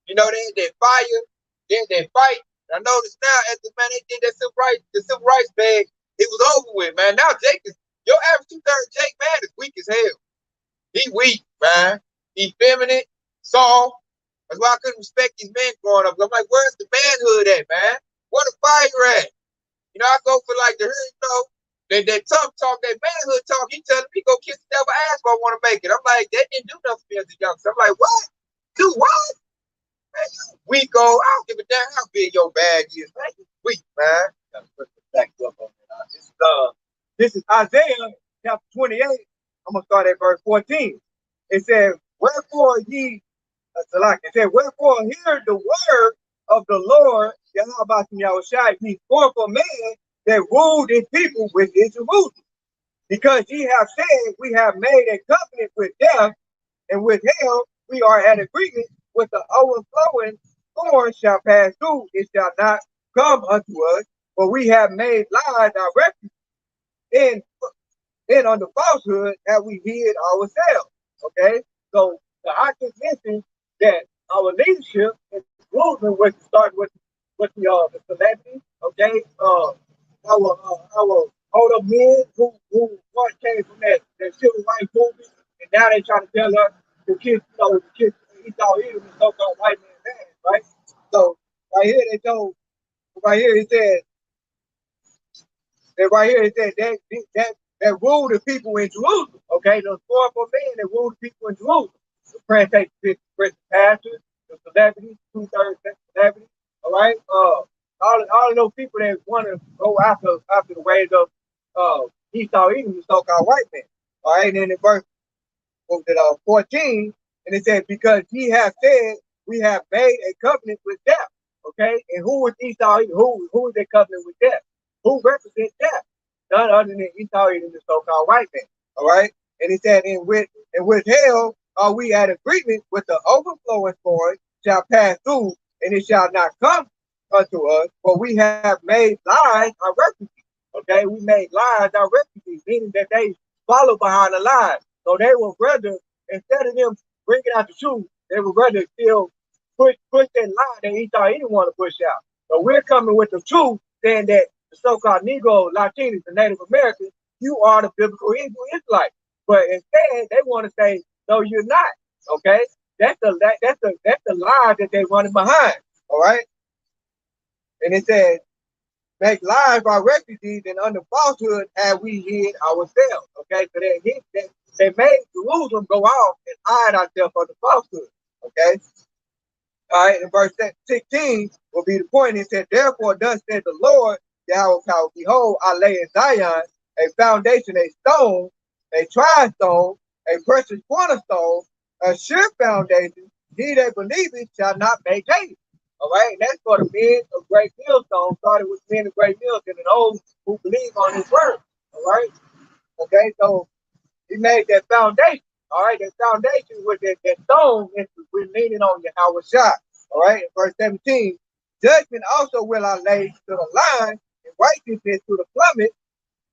They had that fire, they had that fight. And I noticed now, as the man, they did that the civil rights bag, it was over with, man. Now Jake your average 2/3 Jake, man, is weak as hell. He weak, man. He feminine, soft. That's why I couldn't respect these men growing up. I'm like, where's the manhood at, man? Where the fire at? I go for like that tough talk, that manhood talk. He telling me go kiss the devil ass if I want to make it. I'm like, that didn't do nothing for me as a youngster. I'm like, what? Do what? Man, you weak old. I don't give a damn how big your bag is, man. You weak, man.
Gotta put the back up on that. This is Isaiah chapter 28. I'm gonna start at verse 14. It says, wherefore ye it said, wherefore hear the word of the Lord, Yahushua, ye scornful man that ruled his people with his Jerusalem. Because ye have said, we have made a covenant with death, and with hell we are at agreement with the overflowing thorn shall pass through, it shall not come unto us, for we have made lies our refuge, and on the falsehood have we hid ourselves. Okay, so the author mentioned that our leadership is movement was to start with the celebrities. Okay, our older men who once came from that civil rights movement, and now they trying to tell us to kiss, the kiss Esau Edom and so-called white man's ass, right? So right here they told, right here it said, that ruled the people in Jerusalem. Okay, those powerful men that ruled the people in Jerusalem. The pastors, the celebrities, 2/3 celebrities. All right, all of those people that want to go after the ways of Esau Edom, the so-called white man. All right, and then in verse 14, and it says, because ye have said we have made a covenant with death. Okay, and who is Esau Edom? Who is that covenant with death? Who represents death? None other than Esau Edom, the so-called white man. All right, and it said, and with hell are we at agreement with the overflowing spoil shall pass through, and it shall not come unto us, for we have made lies our refuge. Okay, we made lies our refuge, meaning that they follow behind the lies. So they will rather, instead of them bringing out the truth, They would rather still push that line that Esau didn't want to push out. So we're coming with the truth, saying that the so-called Negro, Latinos, and Native Americans, you are the biblical Israelites. But instead, they want to say, no, you're not. Okay, that's the lie that they're running behind. All right, and it says, make lies our refugees, and under falsehood have we hid ourselves. Okay, so they made Jerusalem go off and hide ourselves under falsehood. Okay. All right, in verse 16 will be the point. It said, therefore, thus said the Lord, Yahweh power, behold, I lay in Zion a foundation, a stone, a tried stone, a precious cornerstone, a sure foundation. He that believeth shall not make haste. All right, and that's for the men of great millstone, started with men of great millstone and those who believe on his word. All right, okay, so he made that foundation. All right, that foundation with that stone is we're leaning on Yahweh Shah. All right, in verse 17, judgment also will I lay to the line, and righteousness to the plummet,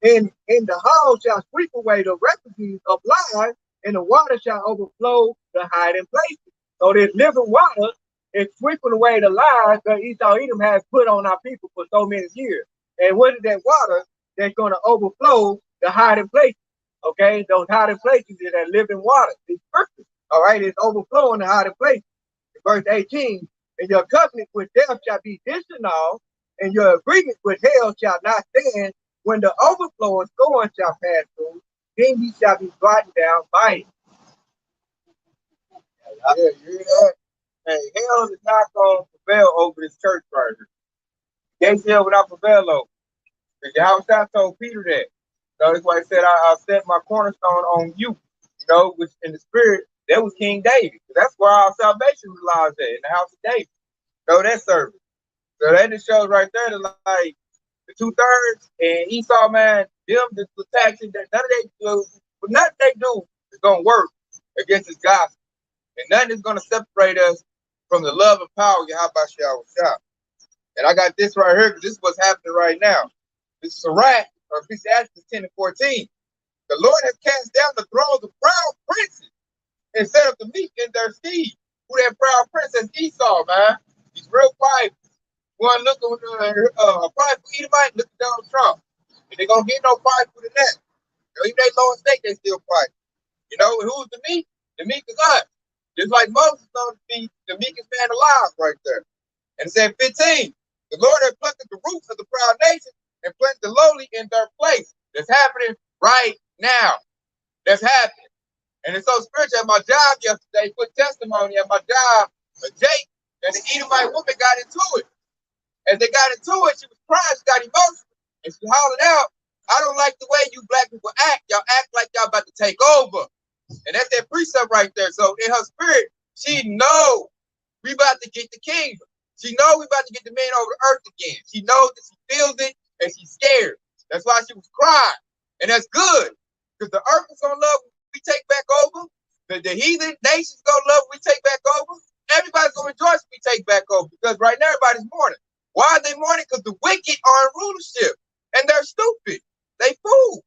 and in the hall shall sweep away the refugees of lies, and the water shall overflow the hiding places. So this living water is sweeping away the lies that Esau Edom has put on our people for so many years. And what is that water that's going to overflow the hiding places? Okay, those hiding places is that living water. It's perfect. All right, it's overflowing the hiding places. Verse 18, and your covenant with death shall be disannulled, and your agreement with hell shall not stand. When the overflow of scorn shall pass through, then ye shall be brought down by it. Yeah, you hear that? Hey, hell is not going to prevail over this church right here. Gates hell without prevail over. Because Yahweh told Peter that. You know, that's why he said, I set my cornerstone on you. You know, which in the spirit, that was King David. That's where our salvation relies at, in the house of David. So that service. So that just shows right there that like the 2/3 and Esau, man, them the taxing that none of they do, but nothing they do is gonna work against this gospel. And nothing is gonna separate us from the love and power of Yahweh. And I got this right here because this is what's happening right now. This is Sirach, or Ecclesiastes 10 and 14. The Lord has cast down the thrones of proud princes and set up the meek in their stead. Who that proud prince is Esau, man. He's real quiet. One look on a prideful Edomite, look at Donald Trump. And they're gonna get no prideful than that. Even they low in stake, they still prideful. You know, and who's the meek? The meek is us. Just like Moses known to be the meekest man alive right there. And it said 15, the Lord has plucked the roots of the proud nation and planted the lowly in their place. That's happening right now. That's happening. And it's so spiritual. At my job yesterday, put testimony at my job, Jake and the Edomite woman got into it. As they got into it, she was crying, she got emotional, and she hollered out, I don't like the way you black people act. Y'all act like y'all about to take over. And that's that precept right there. So in her spirit, she know we about to get the kingdom. She know we about to get the man over the earth again. She knows that she feels it and she's scared. That's why she was crying. And that's good. Because the earth is gonna love when we take back over. The heathen nations gonna love when we take back over. Everybody's gonna rejoice when we take back over. Because right now everybody's mourning. Why are they mourning? Because the wicked are in rulership. And they're stupid. They fool.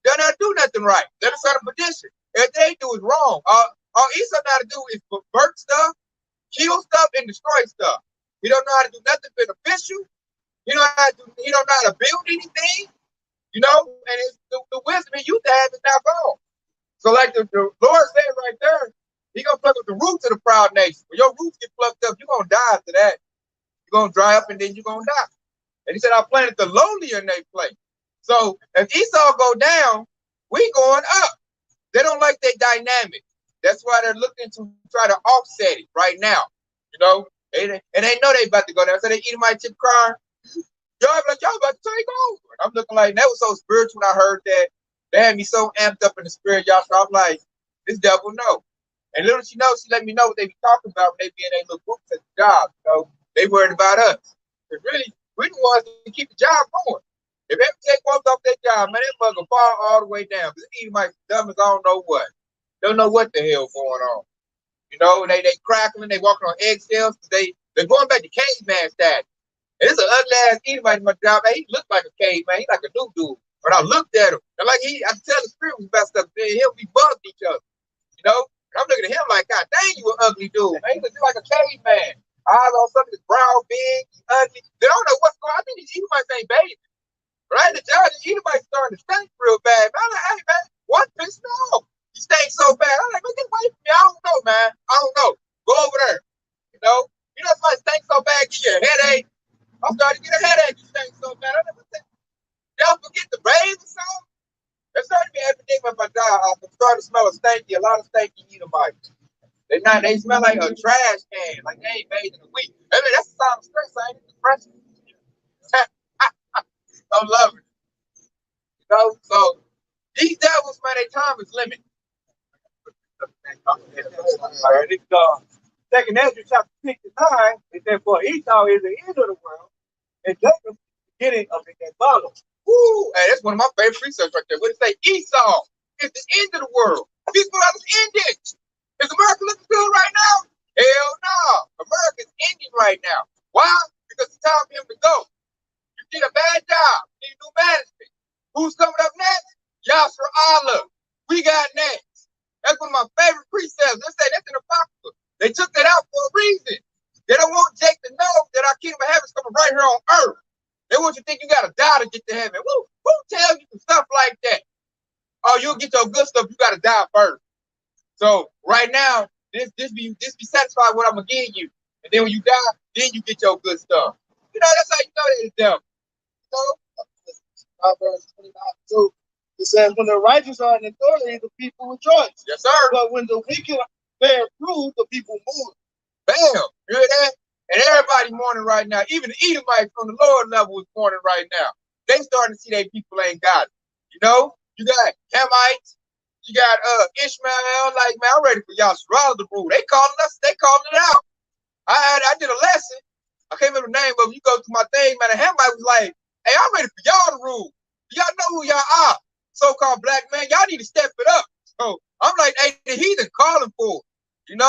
They're not do nothing right. They're the son of perdition. If they do is wrong. All Esau know how to do is pervert stuff, kill stuff, and destroy stuff. He don't know how to do nothing beneficial. He don't know how to build anything. You know, and it's the wisdom he used to have is now gone. So like the Lord said right there, he gonna pluck up the roots of the proud nation. When your roots get plucked up, you're gonna die after that. You're gonna dry up and then you're gonna die. And he said, I planted the lowly in their place. So if Esau go down, we going up. They don't like that dynamic. That's why they're looking to try to offset it right now. You know, and they know they about to go down. So they eat my chip crying. Y'all like, y'all about to take over. And I'm looking like, that was so spiritual when I heard that. They had me so amped up in the spirit, y'all. So I'm like, this devil know. And little she knows, she let me know what they be talking about when they be in their little groups at the job. You know, they worried about us. But really, we're the ones to keep the job going. If ever take one off that job, man, that mother fall all the way down. This Edomite dumb as I don't know what. Don't know what the hell going on. You know, they crackling, they walking on eggshells. They're going back to caveman status. And it's an ugly ass Edomite in my job. Man, he looked like a caveman. He like a new dude. But I looked at him. And like I could tell the spirit was messed up. Him, we bugged each other. You know? And I'm looking at him like, God dang, you an
ugly dude. Man, he looked like a caveman. Eyes on something, his brow big, ugly. They don't know what's going on. I think these Edomites ain't bathing. Right? The judge, Edomites starting to stink real bad. Man, I'm like, hey, man, what pissed me off? He stinks so bad. I'm like, man, get away from me. I don't know, man. I don't know. Go over there. You know, somebody stinks so bad, give you a headache. I'm starting to get a headache. You stink so bad. I'm like, what the? Y'all forget the bathe or something? There's starting to be everything with my dog. I'm starting to smell a lot of stinky Edomites. They smell like a trash can, like they ain't bathed in a week. I mean, that's a sign of stress, ain't it? Depression. I'm loving it. So these devils, man, their time is limited.
All right, it's Second Ezra chapter 69. It said, "For Esau is the end of the world, and Jacob is the beginning of it that follows."
Woo! Hey, that's one of my favorite precepts right there. What it say? Esau is the end of the world. This world is ended. Is America looking good right now? Hell no. America's ending right now. Why? Because it's time for him to go. You did a bad job. You need new management. Who's coming up next? Yasser Allah. We got next. That's one of my favorite precepts. They say that's in the Apocrypha. They took that out for a reason. They don't want Jake to know that our kingdom of heaven is coming right here on earth. They want you to think you got to die to get to heaven. Who tells you some stuff like that? Oh, you'll get your good stuff. You got to die first. So right now, this be satisfied with what I'm gonna give you, and then when you die, then you get your good stuff. That's how you know that it's devil.
Verse 29 too. It says, when the righteous are in authority, the people rejoice.
Yes, sir.
But when the wicked bear fruit, the people mourn.
Bam. You hear that? And everybody mourning right now. Even the Edomites from the lower level is mourning right now. They starting to see that people ain't got it. You got Hamites, you got Ishmael. Like, man, I'm ready for y'all to rule. They calling it out. I did a lesson. I can't remember the name of it. You go to my thing, man. And Hamite was like, hey, I'm ready for y'all to rule. Y'all know who y'all are. So-called black man, y'all need to step it up. So I'm like, hey, the heathen calling for it, And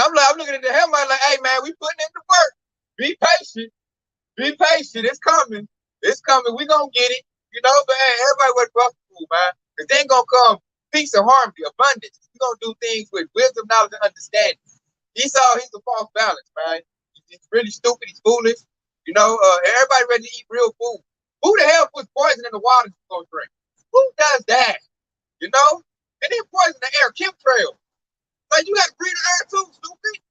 I'm looking at the Hamite like, hey, man, we putting in the work. Be patient. Be patient. It's coming. It's coming. We gonna get it. But hey, everybody went for us to rule, man. Because they ain't gonna come peace and harmony, abundance. We're gonna do things with wisdom, knowledge, and understanding. He's a false balance, man. He's really stupid. He's foolish. Everybody ready to eat real food. Who the hell puts poison in the water you're gonna drink? Who does that? And then poison the air, chemtrails. Like, you got to breathe the air too, stupid.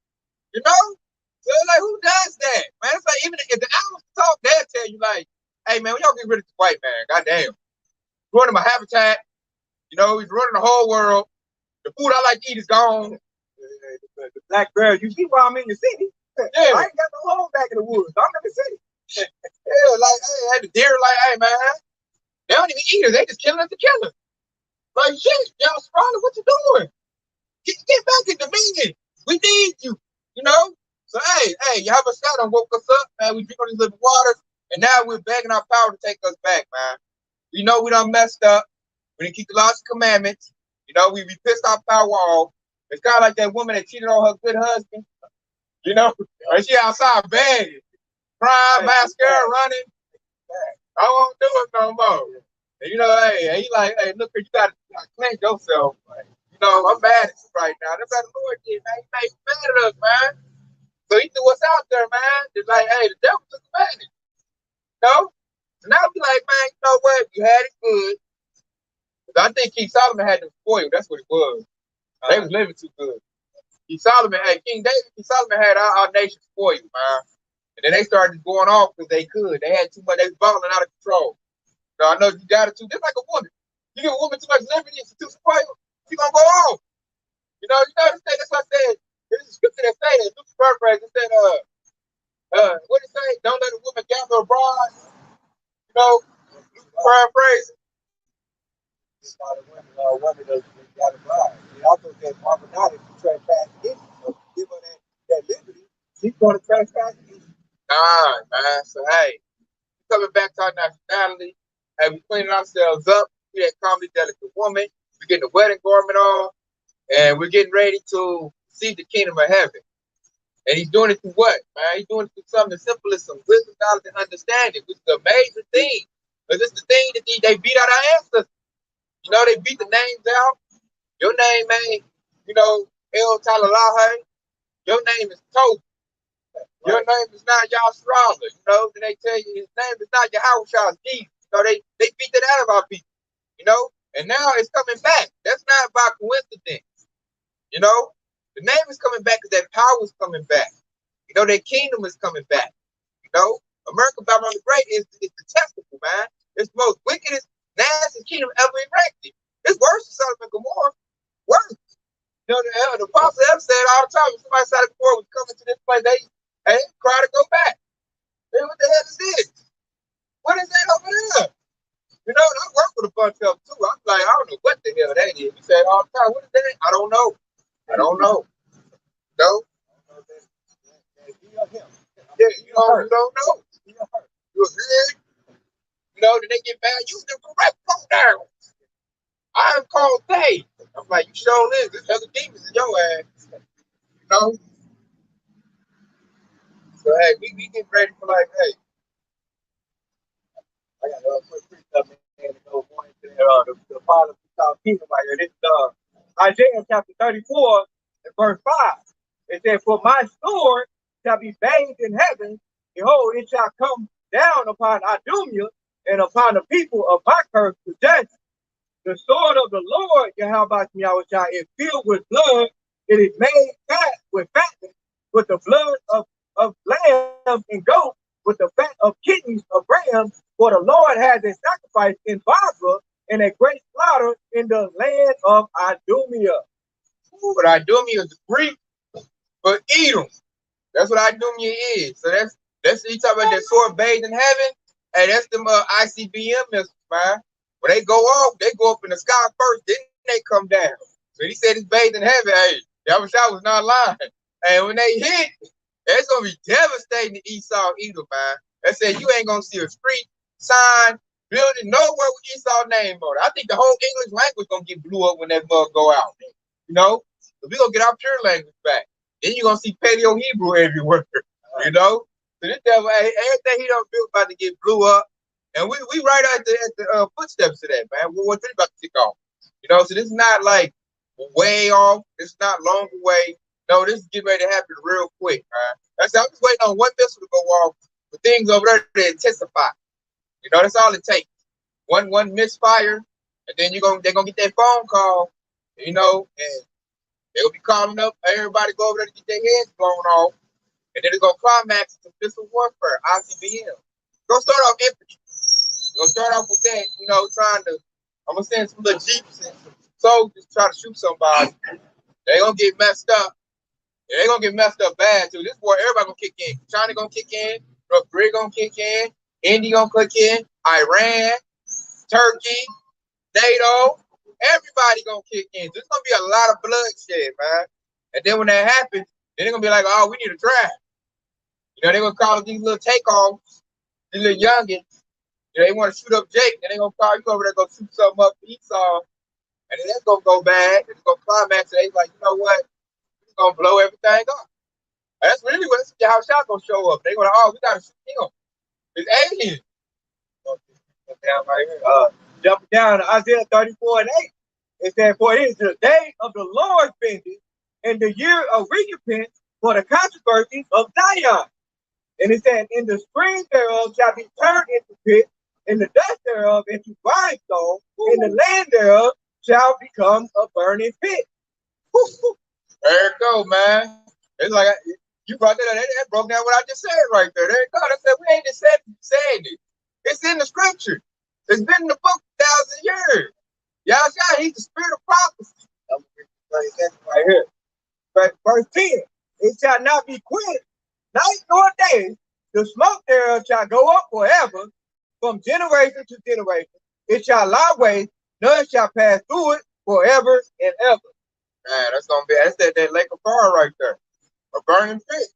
So like, who does that, man? It's like, even if the animals talk, they'll tell you like, hey man, when y'all get rid of this white man, goddamn, he's ruining my habitat. He's ruining the whole world. The food I like to eat is gone.
The black bear, you see why I'm in the city?
Yeah.
I ain't got no home back in the woods. I'm in the city.
Yeah, like, hey, the deer, like, hey, man, they don't even eat her. They just killing us to kill her. Like, shit, y'all sprawling, what you doing? Get back in dominion. We need you, So, hey, Yahweh done woke us up, man. We drink on these living waters, and now we're begging our power to take us back, man. We know we done messed up. We didn't keep the laws and commandments. We pissed our power off. It's kind of like that woman that cheated on her good husband. And she outside begging, crying, mascara running. I won't do it no more. And hey, he like, hey, look, you gotta cleanse yourself. Like, I'm mad at you right now. That's how the Lord did, man. He made mad at us, man. So he threw us out there, man. It's like, hey, the devil took advantage. So now we like, man, you know what? You had it good. I think King Solomon had them spoiled. That's what it was. They was living too good. King Solomon had our nation spoiled, man. And then they started going off because they could. They had too much. They was balling out of control. So I know you got it too. Just like a woman. You give a woman too much liberty and she's too spoiled, she's gonna go off. That's what I said. There's a scripture that say that. Luke's paraphrase. It said, what did it say? Don't let a woman gather abroad. Luke's paraphrase.
Women got to buy. He also said, Marvin not if you trespass against you. So give her that liberty. She's going to trespass against you.
Man. So, hey, coming back to our nationality, hey, we cleaning ourselves up. We that calmly delicate woman. We're getting the wedding garment on, and we're getting ready to see the kingdom of heaven. And he's doing it through what, man? He's doing it through something as simple as some wisdom, knowledge, and understanding, which is an amazing thing. Because it's the thing that they beat out our ancestors. They beat the names out. Your name ain't, El Talalahe. Your name is Toby. Your name is not Yahshua. You know, then they tell you his name is not Yahweh Jesus. So they beat that out of our people. You know, and now it's coming back. That's not by coincidence. You know, the name is coming back because that power is coming back. You know, their kingdom is coming back. You know, America Babylon the Great is detestable, man. It's the most wickedest, nastiest kingdom ever erected. It's worse than Sodom and Gomorrah. Worse. You know, the apostle have said all the time, if somebody Sodom and Gomorrah was coming to this place, they cry to go back. Hey, what the hell is this? What is that over there? You know, I work with a bunch of them too. I'm like, I don't know what the hell that is. You say all the time, what is that? I don't know. I don't know. No? Yeah, you don't know. You're good. You know, then they get mad. Use the correct pronoun. I am called they. I'm like, you sure is. There's other demons in your ass. You know? So, hey, we get ready for like, hey, I got a quick stuff in to go more into the Father of Kingdom right here. This is Isaiah chapter 34 and verse 5. It said, for my sword shall be bathed in heaven. Behold, it shall come down upon Idumea and upon the people of my curse to judge. The sword of the Lord, Yahweh Shah, is filled with blood. It is made fat with fatness, with the blood of lambs and goats, with the fat of kidneys of rams. For the Lord has a sacrifice in Basra and a great slaughter in the land of Idumea. But Idumea is the Greek for Edom. That's what Idumea is. So that's you talking about that sword bathed in heaven. Hey, that's them ICBM missiles, man. When they go off, they go up in the sky first, then they come down. So he said it's bathed in heaven. Hey, I was not lying. And when they hit, it's gonna be devastating to Esau Edom, man. They said you ain't gonna see a street, sign, building nowhere with Esau name on it. I think the whole English language gonna get blew up when that mug go out. You know, so we gonna get our pure language back. Then you're gonna see Paleo Hebrew everywhere. You know? So this devil, hey, everything he done built about to get blew up. And we right at the footsteps of that, man. We're about to kick off. You know, so this is not like way off. It's not long away. No, this is getting ready to happen real quick, man. I'm just waiting on one missile to go off for things over there to intensify. You know, that's all it takes. One misfire, and then they're gonna get that phone call, you know, and they'll be calling up everybody go over there to get their heads blown off. And then it's going to climax to pistol warfare, ICBM. Go start off infantry. Go start off with that, you know, I'm going to send some little jeeps and some soldiers try to shoot somebody. They're going to get messed up. They're going to get messed up bad, too. This war, everybody going to kick in. China going to kick in. North Korea going to kick in. India going to kick in. Iran, Turkey, NATO, everybody going to kick in. There's going to be a lot of bloodshed, man. And then when that happens, then they're going to be like, oh, we need a draft. You know, they're going to call it these little takeoffs, these little youngins. You know, they want to shoot up Jake, and they're going to call you over there, go shoot something up for Esau. And then that's going to go bad. It's going to climax. And they're like, you know what? We're going to blow everything up. And that's really what how shot going to show up. They're going to, oh, we got to shoot him. It's aliens. Down right here. Jumping down to Isaiah 34 and 8. It said, for it is the day of the Lord's vengeance and the year of recompense for the controversies of Zion. And it said, in the spring thereof shall be turned into pit, and the dust thereof into grindstone, and the land thereof shall become a burning pit. There it go, man. It's like you brought that up. That broke down what I just said right there. There it go. I said we ain't just saying it. It's in the scripture. It's been in the book 1,000 years. Yahshua, he's the spirit of prophecy. Right here. Verse 10. It shall not be quit, night nor day. The smoke thereof shall go up forever, from generation to generation. It shall lie waste, none shall pass through it forever and ever. Man, that's that lake of fire right there. A burning pit.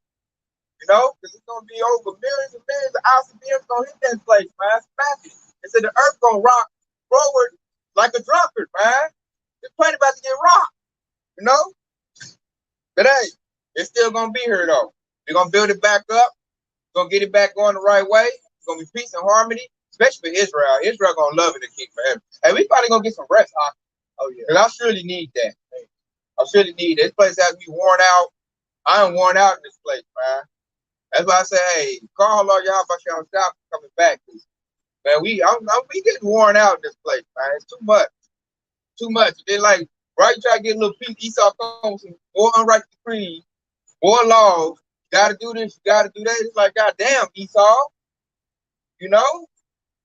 You know, because it's gonna be over millions and millions of ICBMs gonna hit that place, man. Smash it. It said the earth gonna rock forward like a drunkard, man. This planet about to get rocked, you know? But hey, it's still gonna be here though. We're gonna build it back up, we're gonna get it back going the right way. It's gonna be peace and harmony, especially for Israel. Israel gonna love it and keep forever. Hey, we probably gonna get some rest, huh? Oh yeah. Because I surely need that. I surely need that. This place has to be worn out. I am worn out in this place, man. That's why I say, hey, call all y'all about y'all stop coming back. Man, we getting worn out in this place, man. It's too much. Too much. Then like, right, you try to get a little piece, Esau comes with more unrighteous creed, more laws. You gotta do this, you gotta do that. It's like, goddamn, Esau, you know?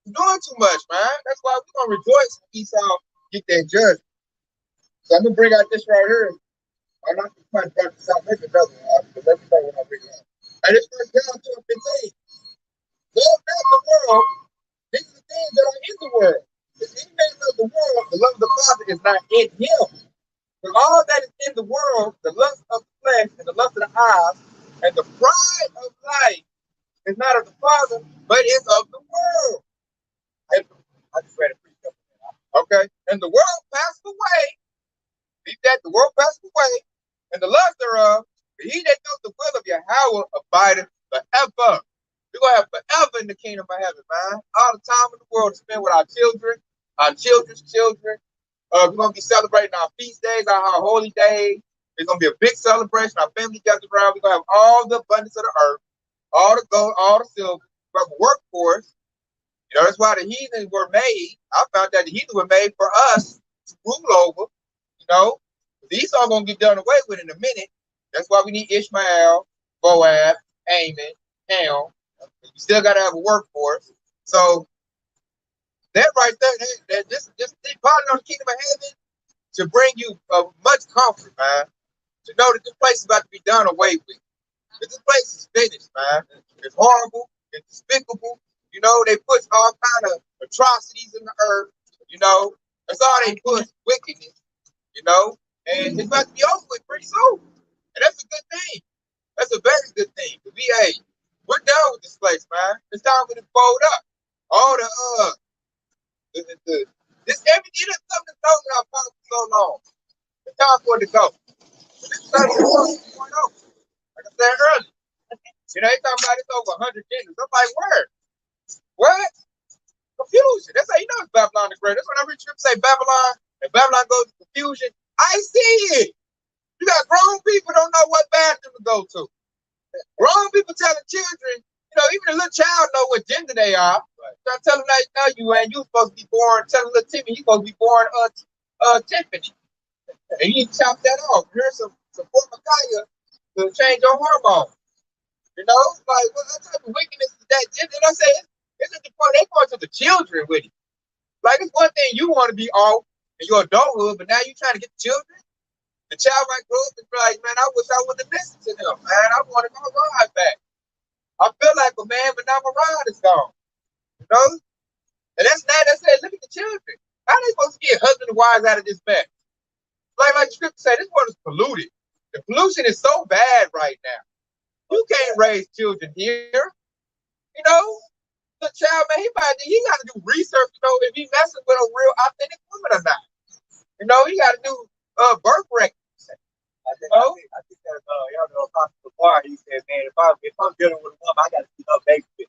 You're doing too much, man. That's why we're gonna rejoice when Esau get that judgment. So I'm gonna bring out this right here. I'm not gonna bring this out, maybe another one, but let me know when I bring it out. And it's first down to 15. Love not the world, these are the things that are in the world. If any man love the world, the love of the Father is not in him. For all that is in the world, the lust of the flesh and the lust of the eyes and the pride of life is not of the Father, but is of the world. And I just read a precept. Okay. And the world passed away. Leave that the world passed away, and the lust thereof. But he that does the will of Yahweh abideth forever. We're gonna have forever in the kingdom of heaven, man. All the time in the world to spend with our children, our children's children. We're gonna be celebrating our feast days, our holy days. It's gonna be a big celebration. Our family gathers around. We're gonna have all the abundance of the earth, all the gold, all the silver. We're gonna work for us. You know, that's why the heathens were made. I found that the heathens were made for us to rule over. You know, Esau gonna get done away with in a minute. That's why we need Ishmael, Boab, Ammon, Ham. We still gotta have a workforce. So that right there, that just parting on the kingdom of heaven to bring you much comfort, man. To know that this place is about to be done away with. That this place is finished, man. It's horrible. It's despicable. You know, they push all kind of atrocities in the earth. You know, that's all they push, wickedness. You know, and it's about to be over with pretty soon. And that's a good thing. That's a very good thing. The VA, we're done with this place, man. It's time for it to fold up. All this everything that's something that's known in our power for so long. It's time for it to go. This is not like I said earlier. You know, they talking about it's over 100 genders. I'm like, where? What? Confusion. That's how you know it's Babylon the Great. That's when every trip say Babylon and Babylon goes to confusion. I see it. You got grown people don't know what bathroom to go to. Grown people telling children, you know, even a little child know what gender they are. Right. Tell them like, no, you ain't. You supposed to be born. Tell little Timmy, you supposed to be born Tiffany. And you need to chop that off. Here's some Micaiah to change your hormones. You know, like what type of wickedness is that? And I say it's at the point they going to the children with it. Like it's one thing you want to be off in your adulthood, but now you trying to get the children. The child might grow up and be like, man, I wish I would have listened to them, man. I wanted my ride back. I feel like a man, but now my ride is gone. You know? And that's not that said, look at the children. How are they supposed to get husband and wives out of this mess? Like the scripture say, this world is polluted. The pollution is so bad right now. You can't raise children here. You know? The child, man, he got to do research, you know, if he messing with a real authentic woman or not. You know, he got to do birth records.
I think that y'all know Apostle Bar, he said, man, if I'm dealing with a woman, I gotta see her baby.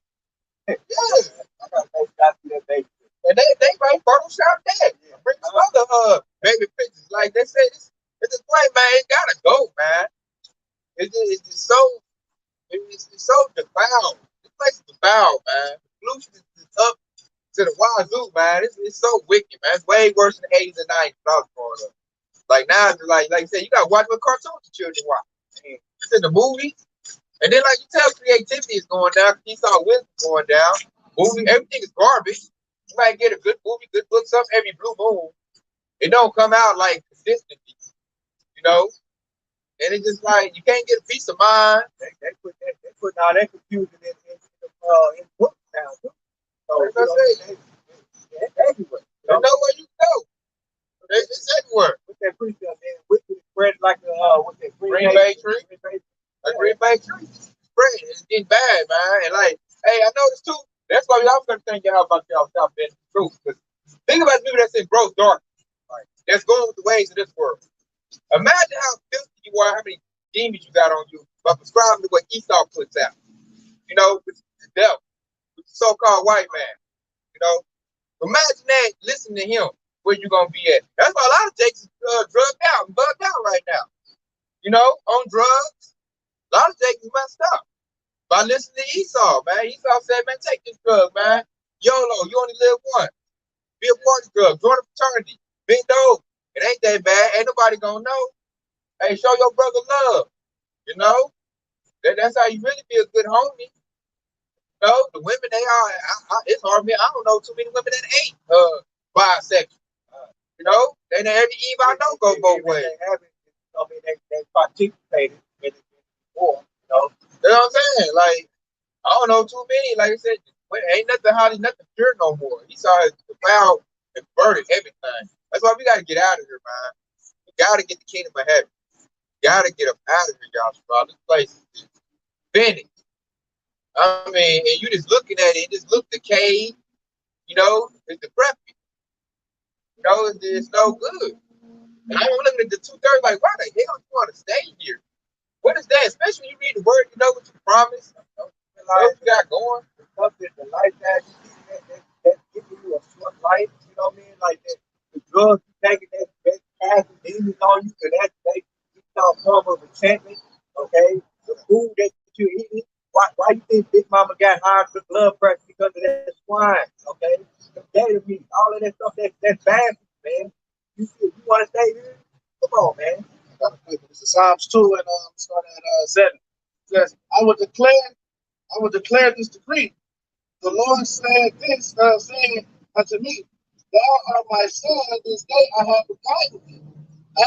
Yeah.
I gotta see her baby.
And they might Photoshop that. Bring some other baby pictures. Like they say, this play, man, it gotta go, man. It's so defiled. This place is defiled, man. The pollution is up to the wazoo, man. It's so wicked, man. It's way worse than the 80s and 90s when I was growing up. Like now, like you said, you gotta watch what cartoons the children watch. It's in the movies. And then like you tell creativity is going down, Esau wisdom going down. Movie, everything is garbage. You might get a good movie, good book, something every blue moon. It don't come out like consistently, you know? And it's just like you can't get a peace of mind.
They put all that confusion in books now too. So
as I say,
it's everywhere.
there's nowhere you can go. It's everywhere.
What's that precept, man? Wicked spread like a what's that
Green Bay tree. A Green Bay tree. Spread. It's getting bad, man. And like, hey, I noticed too. That's why we always got to think y'all about y'all stop being the truth. Because think about people that's in gross darkness. Right? That's going with the ways of this world. Imagine how filthy you are, how many demons you got on you by prescribing to what Esau puts out. You know, with the devil, with the so-called white man. You know, imagine that. Listen to him. Where you gonna be at? That's why a lot of Jakes is drugged out and bugged out right now. You know, on drugs. lot of Jacobs messed up by listening to Esau, man. Esau said, man, take this drug, man. YOLO, you only live once. Be a party drug, join a fraternity, bend over. It ain't that bad. Ain't nobody gonna know. Hey, show your brother love. You know, that's how you really be a good homie. You know, the women they are. It's hard. Me, I don't know too many women that ain't bisexual. You know, they every Eve I know go both ways.
I mean, they participated in it before.
You know what I'm saying? Like, I don't know too many. Like I said, ain't nothing hardly nothing pure no more. He saw the cloud and burned everything. That's why we got to get out of here, man. We got to get the kingdom of heaven. Got to get up out of here, y'all. Bro. This place is finished. I mean, and you just looking at it, just look decayed. You know, it's decrepit. You know, it's no good. And I'm looking at the 2/3 like, why the hell you want to stay here? What is that? Especially when you read the word, you know what you promised. What you got going.
The life that's giving you a short life, you know what I mean? Like the drugs you taking that casting demons on you, so that's basically some form of enchantment, okay? The food that you're eating, why you think Big Mama got high blood pressure because of that swine, okay? The gator meat, all of that stuff, that's bad, man. You want to stay here? Come on, man.
This is Psalms 2 and starting at 7. It says, I will declare this decree. The Lord said this, saying unto me, Thou art my son, this day I have begotten thee.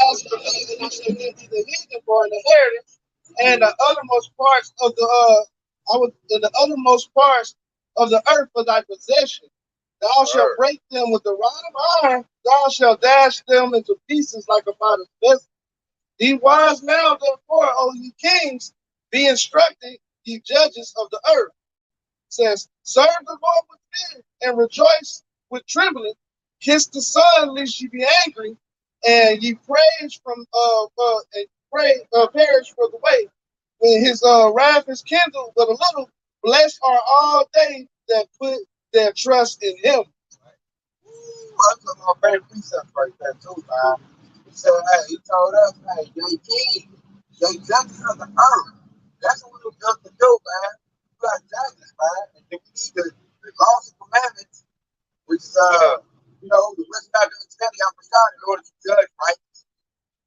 As for me, and I shall give thee the heathen for an inheritance, and the uttermost parts of the uttermost parts of the earth for thy possession. Thou shalt break them with the rod of iron, thou shalt dash them into pieces like a potter's vessel. Be wise now, therefore, O ye kings, be instructed, ye judges of the earth. It says, serve the Lord with fear and rejoice with trembling. Kiss the Son, lest ye be angry, and ye praise from and pray perish for the way. When his wrath is kindled but a little, blessed are all they that put their trust in him.
That's one of my favorite precepts right there too, man. He said, hey, he told us, hey, they king, they judges of the earth. That's what we're supposed to do, man. You got judges, man. And then we need the laws and commandments, which is you know, the rest of the study out for God in order to judge right.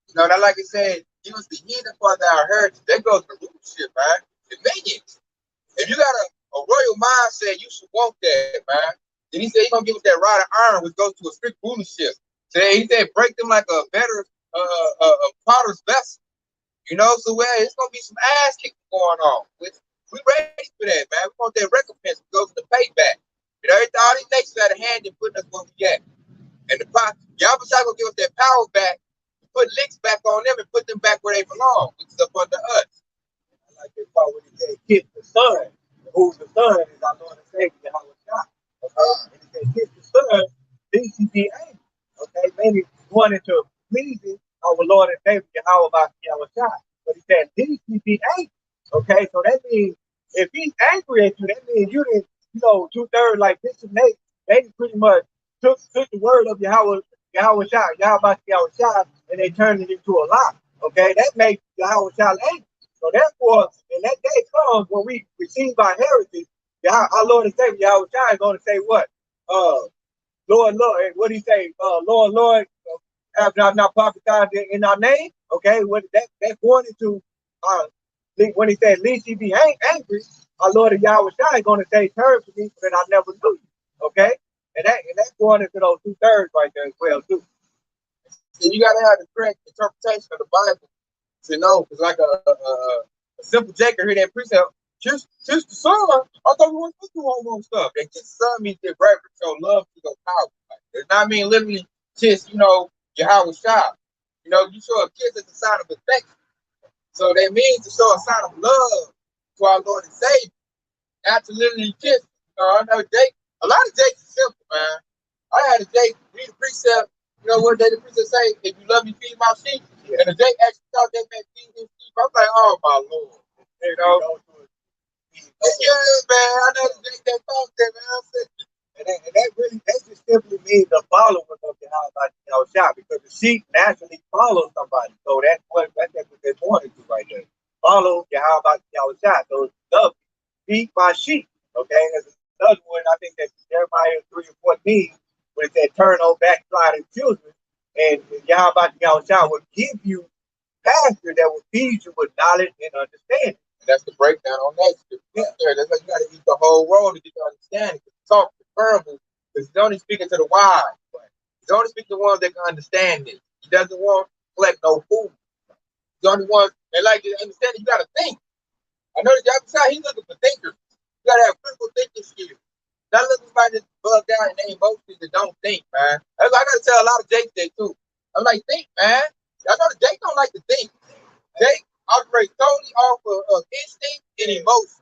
You know, that like I said, he was the heathen for our heritage. That goes to rulership, man. Dominions. If you got a royal mindset, you should want that, man. Then he said he's gonna give us that rod of iron, which goes to a strict rulership. So he said break them like a better potter's vessel. You know, so it's gonna be some ass kicking going on. We ready for that, man. We want that recompense. It goes to the payback. You know, all these nations got a hand in putting us where we at. And the y'all gonna give us that power back, put licks back on them and put them back where they belong, which is up under us.
Like this part when he said, kiss the Son. Who's the Son is our Lord and Savior, Yahweh Shah. Okay? And he said, kiss the Son, then he be angry. Okay? Maybe wanted to please our Lord and Savior, Yahweh Shah. But he said, then he be angry. Okay? So that means if he's angry at you, that means you didn't, 2/3 like Bishop Nate, they pretty much took the word of Yahweh Shah, Yahweh Shah, and they turned it into a lie. Okay? That makes Yahweh Shah angry. So therefore, when that day comes when we receive our heritage, our Lord and Savior Yahweh Shai is going to say what? Lord, what do he say? Lord, have not prophesied in our name? Okay, what that's going into when he said, least he be angry, our Lord and Yahweh Shai is going to say, turn to me, that I never knew you. Okay? And that's going into those 2/3 right there as well, too.
And you got to have the correct interpretation of the Bible to know, because like a simple Jacob hear that precept, kiss the Son. I thought we weren't supposed to do homo stuff. That kiss the Son means that reverence, show love to your power. Does not mean literally kiss, Yahweh Shah. You show a kiss as a sign of affection. So that means to show a sign of love to our Lord and Savior. Not to literally kiss. I know a lot of dates are simple, man. I had a date read the precept. What day the precept say? If you love me, feed my sheep. Yeah. And the date actually thought that meant feed his sheep. I'm like, oh my Lord. Yeah, man. I know the date that thought that, man.
And that just simply means the following of the Yahweh Shah, because the sheep naturally follow somebody. So that's what they wanted to right there. follow Yahweh Yahushua. So love me, feed my sheep. Okay, there's another one, I think that's Jeremiah 3 and 14, when it said, turn on backsliding children, and Yahweh Yahushua will give you pastor that will feed you with knowledge and understanding.
And that's the breakdown on that scripture. Yeah. That's like you got to eat the whole roll to get the understanding. Talk the parable, because he's only speaking to the wise. He's only speaking to the ones that can understand it. He doesn't want to collect no food. He's the only ones that like to understand it. You got to think. I know the other side, he's looking for thinkers. You got to have critical thinking skills. Not looking for somebody that's bugged out and they emotions that don't think, man. That's why I got to tell a lot of Jake that too. I'm like, think, man. I know the Jake don't like to think. Jake operates totally off of instinct and emotion.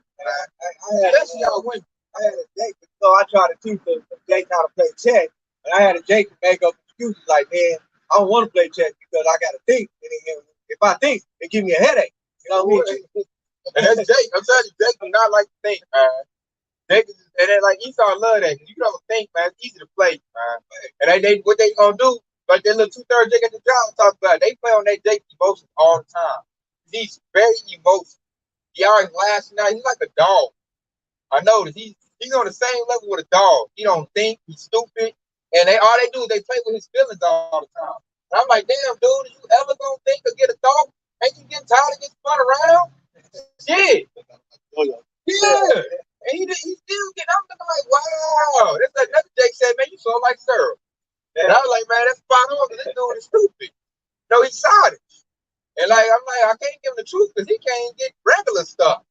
Especially y'all women.
I had a Jake, so I tried to teach the Jake how to play chess, and I had a Jake to make up excuses like, man, I don't want to play chess because I got to think. And if I think, it gives me a headache. You know what I mean?
And that's Jake. I'm telling you, Jake do not like to think, man. Jake is, and then like Esau love that because you don't think, man. It's easy to play, man. And they what they gonna do? Like that little 2/3 Jake at the job talk about. They play on that Jake emotions all the time. He's very emotional. He always lashing out. He's like a dog. I noticed he's on the same level with a dog. He don't think. He's stupid. And all they do is they play with his feelings all the time. And I'm like, damn, dude, are you ever gonna think or get a dog? Ain't you getting tired of getting spun around? Shit. Yeah. And he still getting, I'm looking like, wow. That's like another Jake said, man, you sound like syrup. And I was like, man, that's spot on because this dude is stupid. No, he's solid. And like, I'm like, I can't give him the truth because he can't get regular stuff.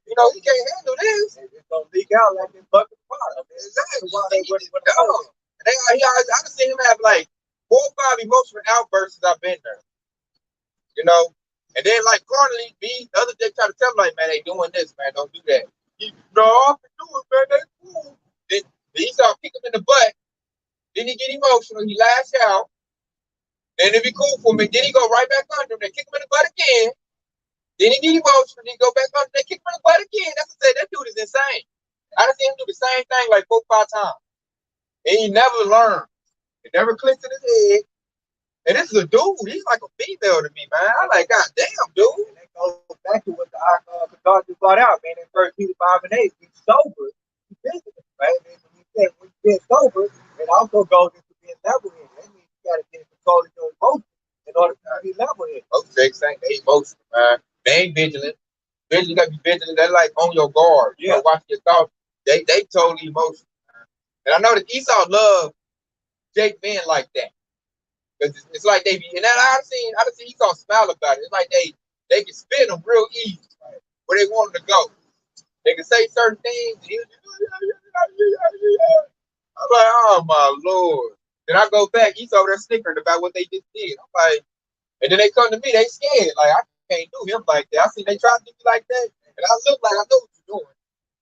You know, he can't handle this.
It's gonna leak out like this bucket of water.
Exactly. Why they wouldn't know. And I've seen him have like 4 or 5 emotional outbursts since I've been there. You know? And then like currently, the other day try to tell him like, man, they doing this, man, don't do that. No, I can do it, man, that's cool. Then he started kick him in the butt. Then he get emotional, he lash out. Then it be cool for me. Then he go right back under him. They kick him in the butt again. Then he get emotional. Then he go back under. They kick him in the butt again. That's what I said. That dude is insane. I done seen him do the same thing like 4 or 5 times. And he never learned. It never clicks in his head. And this is a dude. He's like a female to me, man. I'm like, God damn, dude.
And that goes back to what the doctor brought out, man. In 1 Peter 5 and 8, be sober, be vigilant, right? And when you get sober, it also goes into being level-headed. That means you got to get in control of your emotions in order to be level-headed.
Most Jakes ain't they emotional, man. They ain't vigilant. You got to be vigilant. They're like on your guard. You know, watch your thoughts. They totally emotional, man. And I know that Esau love Jake being like that. Because it's like they be, and that I done seen Esau smile about it. It's like they can spin them real easy, right? Where they want them to go. They can say certain things. And I'm like, oh my Lord. Then I go back, Esau there snickering about what they just did. I'm like, and then they come to me, they scared. Like, I can't do him like that. I see they try to do me like that, and I look like I know what you're doing.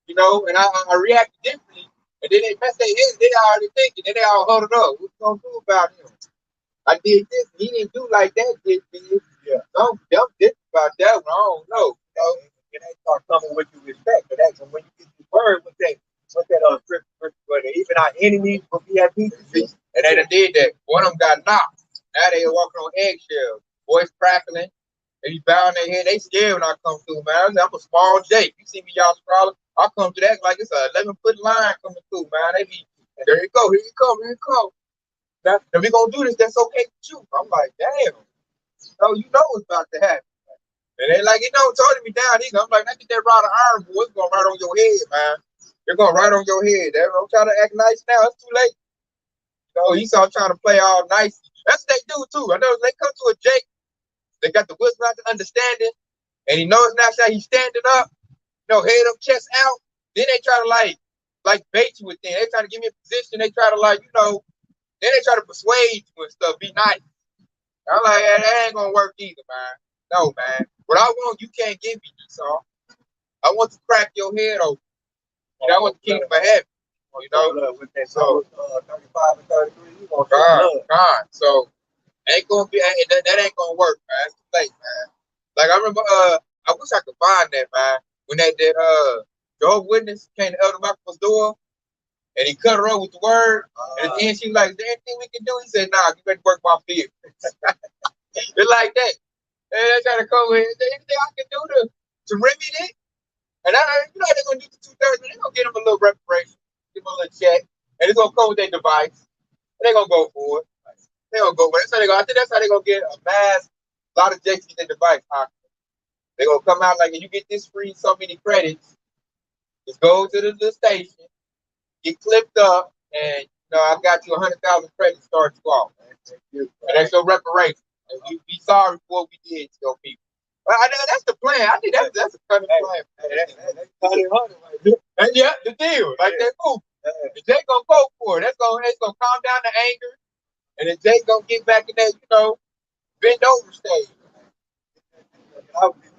You know, and I react differently. And then they mess their heads, they already thinking, then they all huddled up. What you gonna do about him? I did this, he didn't do like that, did he? Yeah. I'm different about that one. I don't know. You know?
And they start coming with you respect. But that's when you get the word, what's that scripture, even our enemies will be at peace.
And they done did that. One of them got knocked. Now they walking on eggshells. Voice crackling. They be bowing their head. They scared when I come through, man. I'm a small Jake. You see me, y'all sprawling. I come to that like it's a 11-foot line coming through, man. They be, there you go, here you come, here you come. Now, if we gonna do this, that's okay with you. I'm like, damn. So you know what's about to happen. And they like, told me down either. I'm like, get that rod of iron, boy. It's going right on your head, man. They're going right on your head. Don't try to act nice now. It's too late. You know, Esau trying to play all nice. That's what they do, too. I know they come to a Jake. They got the wisdom out to understanding. And he knows now that he's standing up, head up, chest out. Then they try to, like bait you with things. They try to give me a position. They try to, then they try to persuade you and stuff. Be nice. I'm like, yeah, that ain't going to work either, man. No, man. What I want, you can't give me, Esau. I want to crack your head open. I want the kingdom of heaven.
With that so 35 and 33, you want
God. So ain't gonna be that ain't gonna work, man. It's too late, man. Like I remember, I wish I could find that, man. When that Jehovah's Witness came to Elder Malcolm's door and he cut her up with the word, and at the end she was like, "Is there anything we can do?" He said, "Nah, you better work my fear." It's like that. And they try to come with anything I can do to remedy it? And you know they're gonna do the 2/3, they're gonna get them a little reparation, give them a little check, and it's gonna come with their device. And they're gonna go for it. They're gonna go for it. That's how they go. I think that's how they're gonna get a lot of jakes to get their device. They're gonna come out like, if you get this free so many credits, just go to the station, get clipped up, and I got you 100,000 credits start you off. And that's your reparation. And we be sorry for what we did to your people. Well, that's the plan. I think that's a cunning plan.
That's cunning hunting right there.
And yeah, the deal. Like that move. And Jake gonna go for it. It's gonna calm down the anger. And then Jake gonna get back in that, bend over stage.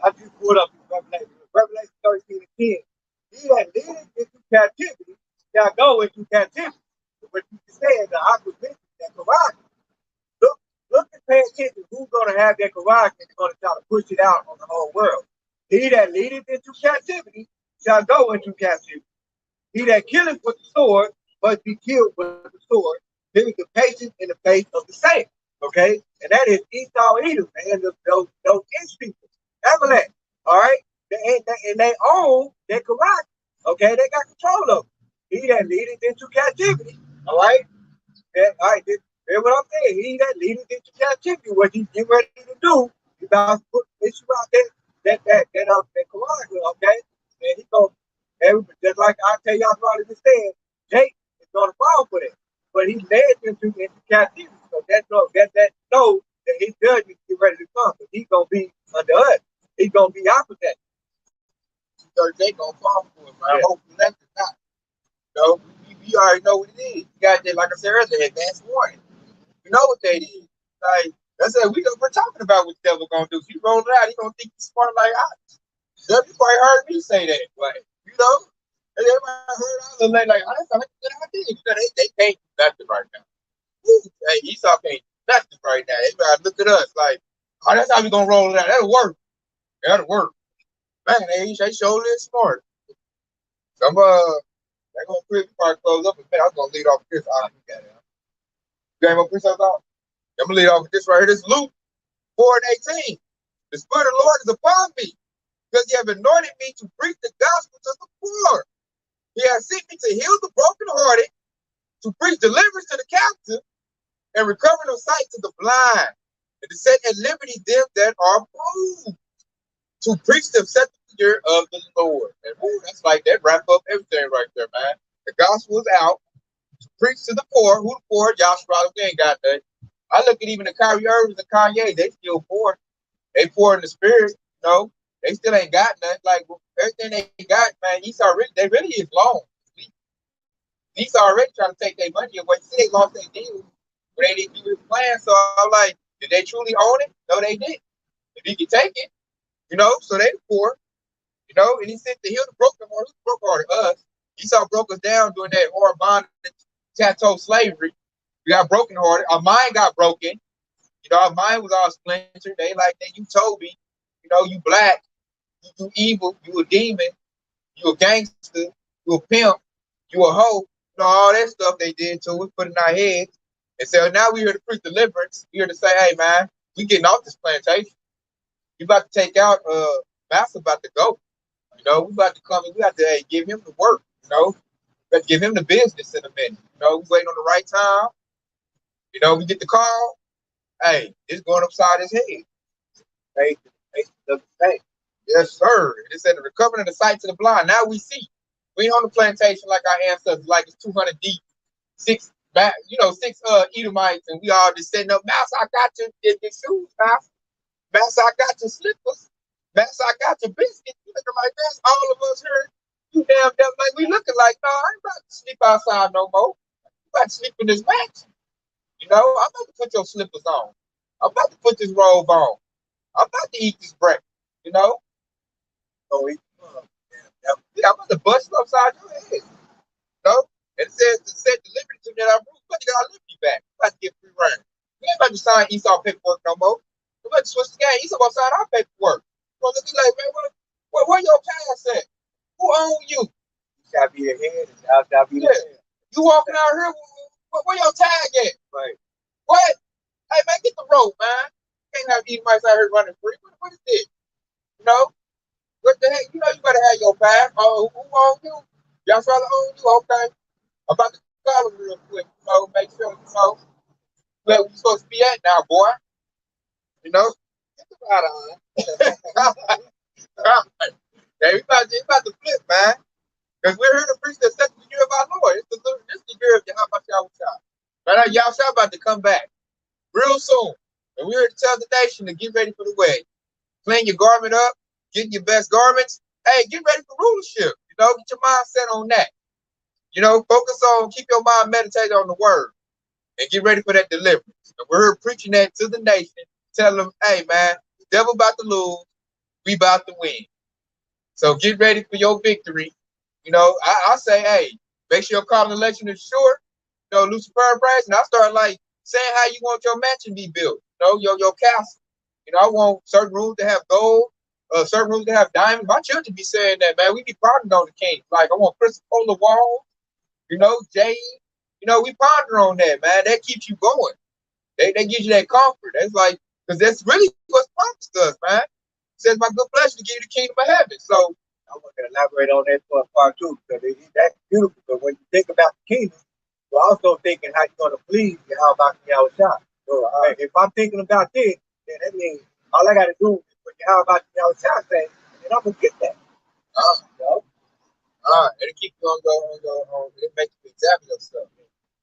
I just pulled up Revelation 13 and 10. He that leadeth into captivity shall go into captivity. But you said the opposition that Quran. Look and pay attention who's gonna have that Quran and gonna try to push it out on the whole world. He that leadeth into captivity shall go into captivity. He that killeth with the sword must be killed with the sword. Here is the patience in the face of the saint. Okay? And that is Esau and Edom, and those inch people. Amalek. All right? And they own their Quran. Okay? They got control of it. He that leadeth into captivity. All right? All right, that's what I'm saying. He that leadeth into captivity, what he's getting ready to do, he's about to put issue out there, that Quran, okay? And he goes, just like I tell y'all probably understand, Jake is gonna fall for that. But he led them into captivity. So that knows that his judgment is ready to come. But he's gonna be under us. He's gonna be opposite.
So Jake gonna fall for it, man. Yeah. Hopefully that's not. You already know what it is. You got that, like I said earlier, advanced warning. You know what that is. Like I said, we're talking about what the devil gonna do. If you roll it out, he gonna think he's smart like us. You probably heard me say that, like, and everybody heard all the like, that's a good idea. They can't do nothing right now. Hey, Esau can't do nothing right now. Everybody look at us like, that's how we gonna roll it out. That'll work. Man, they show this smart. Some they're gonna pretty part close up, and man, I'm gonna lead off with this. You got more precepts out? I'm gonna lead off with this right here. This Luke 4 and 18. The Spirit of the Lord is upon me, because he have anointed me to preach the gospel to the poor. He has sent me to heal the brokenhearted, to preach deliverance to the captive, and recovering of sight to the blind, and to set at liberty them that are bruised, to preach the acceptable year of the Lord. And that's like that wrap up everything right there, man. The gospel is out. To preach to the poor. Who the poor? Y'all probably ain't got that. I look at even the Kyrie Irvings and Kanye, they still poor. They poor in the spirit, They still ain't got nothing. Like everything they got, man, they really is long. Esau already trying to take their money away. See, they lost their deal, but they didn't do his plan. So I'm like, did they truly own it? No, they didn't. If he could take it, so they poor, and he said to heal the brokenhearted, us. Esau broke us down during that hard bondage, chattel slavery. We got brokenhearted. Our mind got broken. Our mind was all splintered. They like that. You told me, you black, you evil, you a demon, you a gangster, you a pimp, you a hoe. All that stuff they did to us, put in our heads. And so now we're here to preach deliverance. We're here to say, hey, man, we getting off this plantation. You about to take out, Master about to go. We about to come and we have to give him the work, we have to give him the business in a minute. We waiting on the right time. We get the call. Hey, it's going upside his head. Faith doesn't stay. Yes, sir. It said the recovering of the sight to the blind. Now we see. We ain't on the plantation like our ancestors, like it's 200 deep, six Edomites, and we all just setting up. Master, I got your shoes, Master. Master, I got your slippers. Master, I got your biscuits. You looking like this? All of us here, you damn like we looking like, no, I ain't about to sleep outside no more. I'm about to sleep in this mansion. I'm about to put your slippers on. I'm about to put this robe on. I'm about to eat this breakfast, So I'm about to bust it upside your head. And it says to set delivery to that but you gotta lift you back. You about to get free reign. You ain't about to sign Esau paperwork no more. You about to switch the game. Esau about to sign our paperwork. You look like, man, where your pass at? Who own you?
You shall be the head and thou shalt be the tail.
You walking out here, where your tag at?
Right.
What? Hey, man, get the rope, man. You can't have Edomites out here running free. What is this? You know, what the heck? You know, you gotta have your path. Oh, who on you? Y'all trying to own you? Okay. I'm about to call him real quick. You know, make sure you know where we supposed to be at now, boy. You know, get the right on. Hey, we about to flip, man. Because we're here to preach the second year of our Lord. This is the year of Yahweh. Right now, Yahweh about to come back real soon. And we're here to tell the nation to get ready for the wedding. Clean your garment up, get your best garments. Hey, get ready for rulership. You know, get your mind set on that. You know, focus on, keep your mind meditated on the word and get ready for that deliverance. And we're here preaching that to the nation, telling them, hey, man, the devil about to lose, we about to win. So get ready for your victory. You know, I say, hey, make sure your call to election is short. You know, Lucifer praise, and I start like saying how you want your mansion be built. You know, your castle. You know, I want certain rooms to have gold, certain rooms to have diamonds. My children be saying that, man. We be pondering on the king. Like, I want crystal polar walls. You know, jade. You know, we ponder on that, man. That keeps you going. They give you that comfort. That's like, because that's really what's promised us, man. It says, my good pleasure to give you the kingdom of heaven. So
I want to elaborate on that for part two, because that's beautiful. But when you think about the kingdom, you're also thinking how you're going to please you, how about the shop. So if I'm thinking about this, then that means all I got to do is put how about the shop thing, and I'm going to get that. You know?
It'll keep you on it'll make you examine yourself.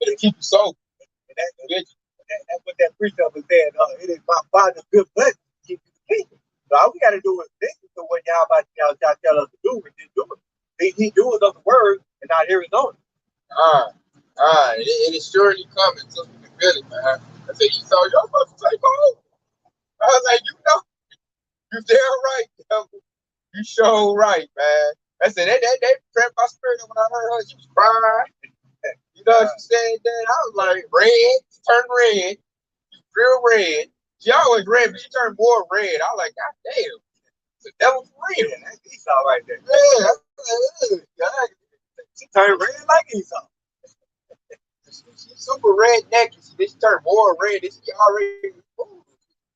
It'll keep you sober.
And that's what that preacher was saying. It is my Father's good pleasure to keep you the kingdom. So all we got to do is listen to what y'all about y'all tell us to do, and just do it. He doing us the word and not hearing on it.
It is surely coming to the village, man. I said, Esau, you're supposed to take over. I was like, you know, you're damn right, devil. You sure right, man. I said, they prepared my spirit when I heard her. She was crying. You know, she said that. I was like, red, turn red, real red. She always red, but she turned more red. I was like, God damn, the devil's real.
Yeah, that's Esau right there.
Yeah,
she turned red like Esau.
She's super redneck. She turned more red. She already moved.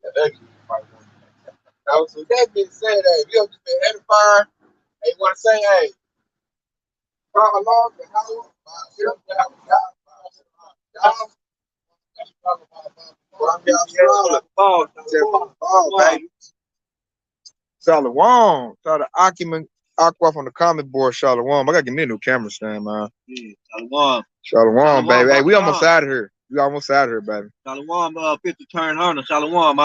So that being said, hey, if you have just been edifying, hey, you want to say, hey, come along to how Shalom. Shout out Akiman Aqua from the comment board. Shalom. I gotta give me a new camera stand, man.
Yeah, Shalom.
Shalom, baby. Hey, we almost out of here. We almost out of here, baby.
Shalom, 50 turn hunter. Shalom,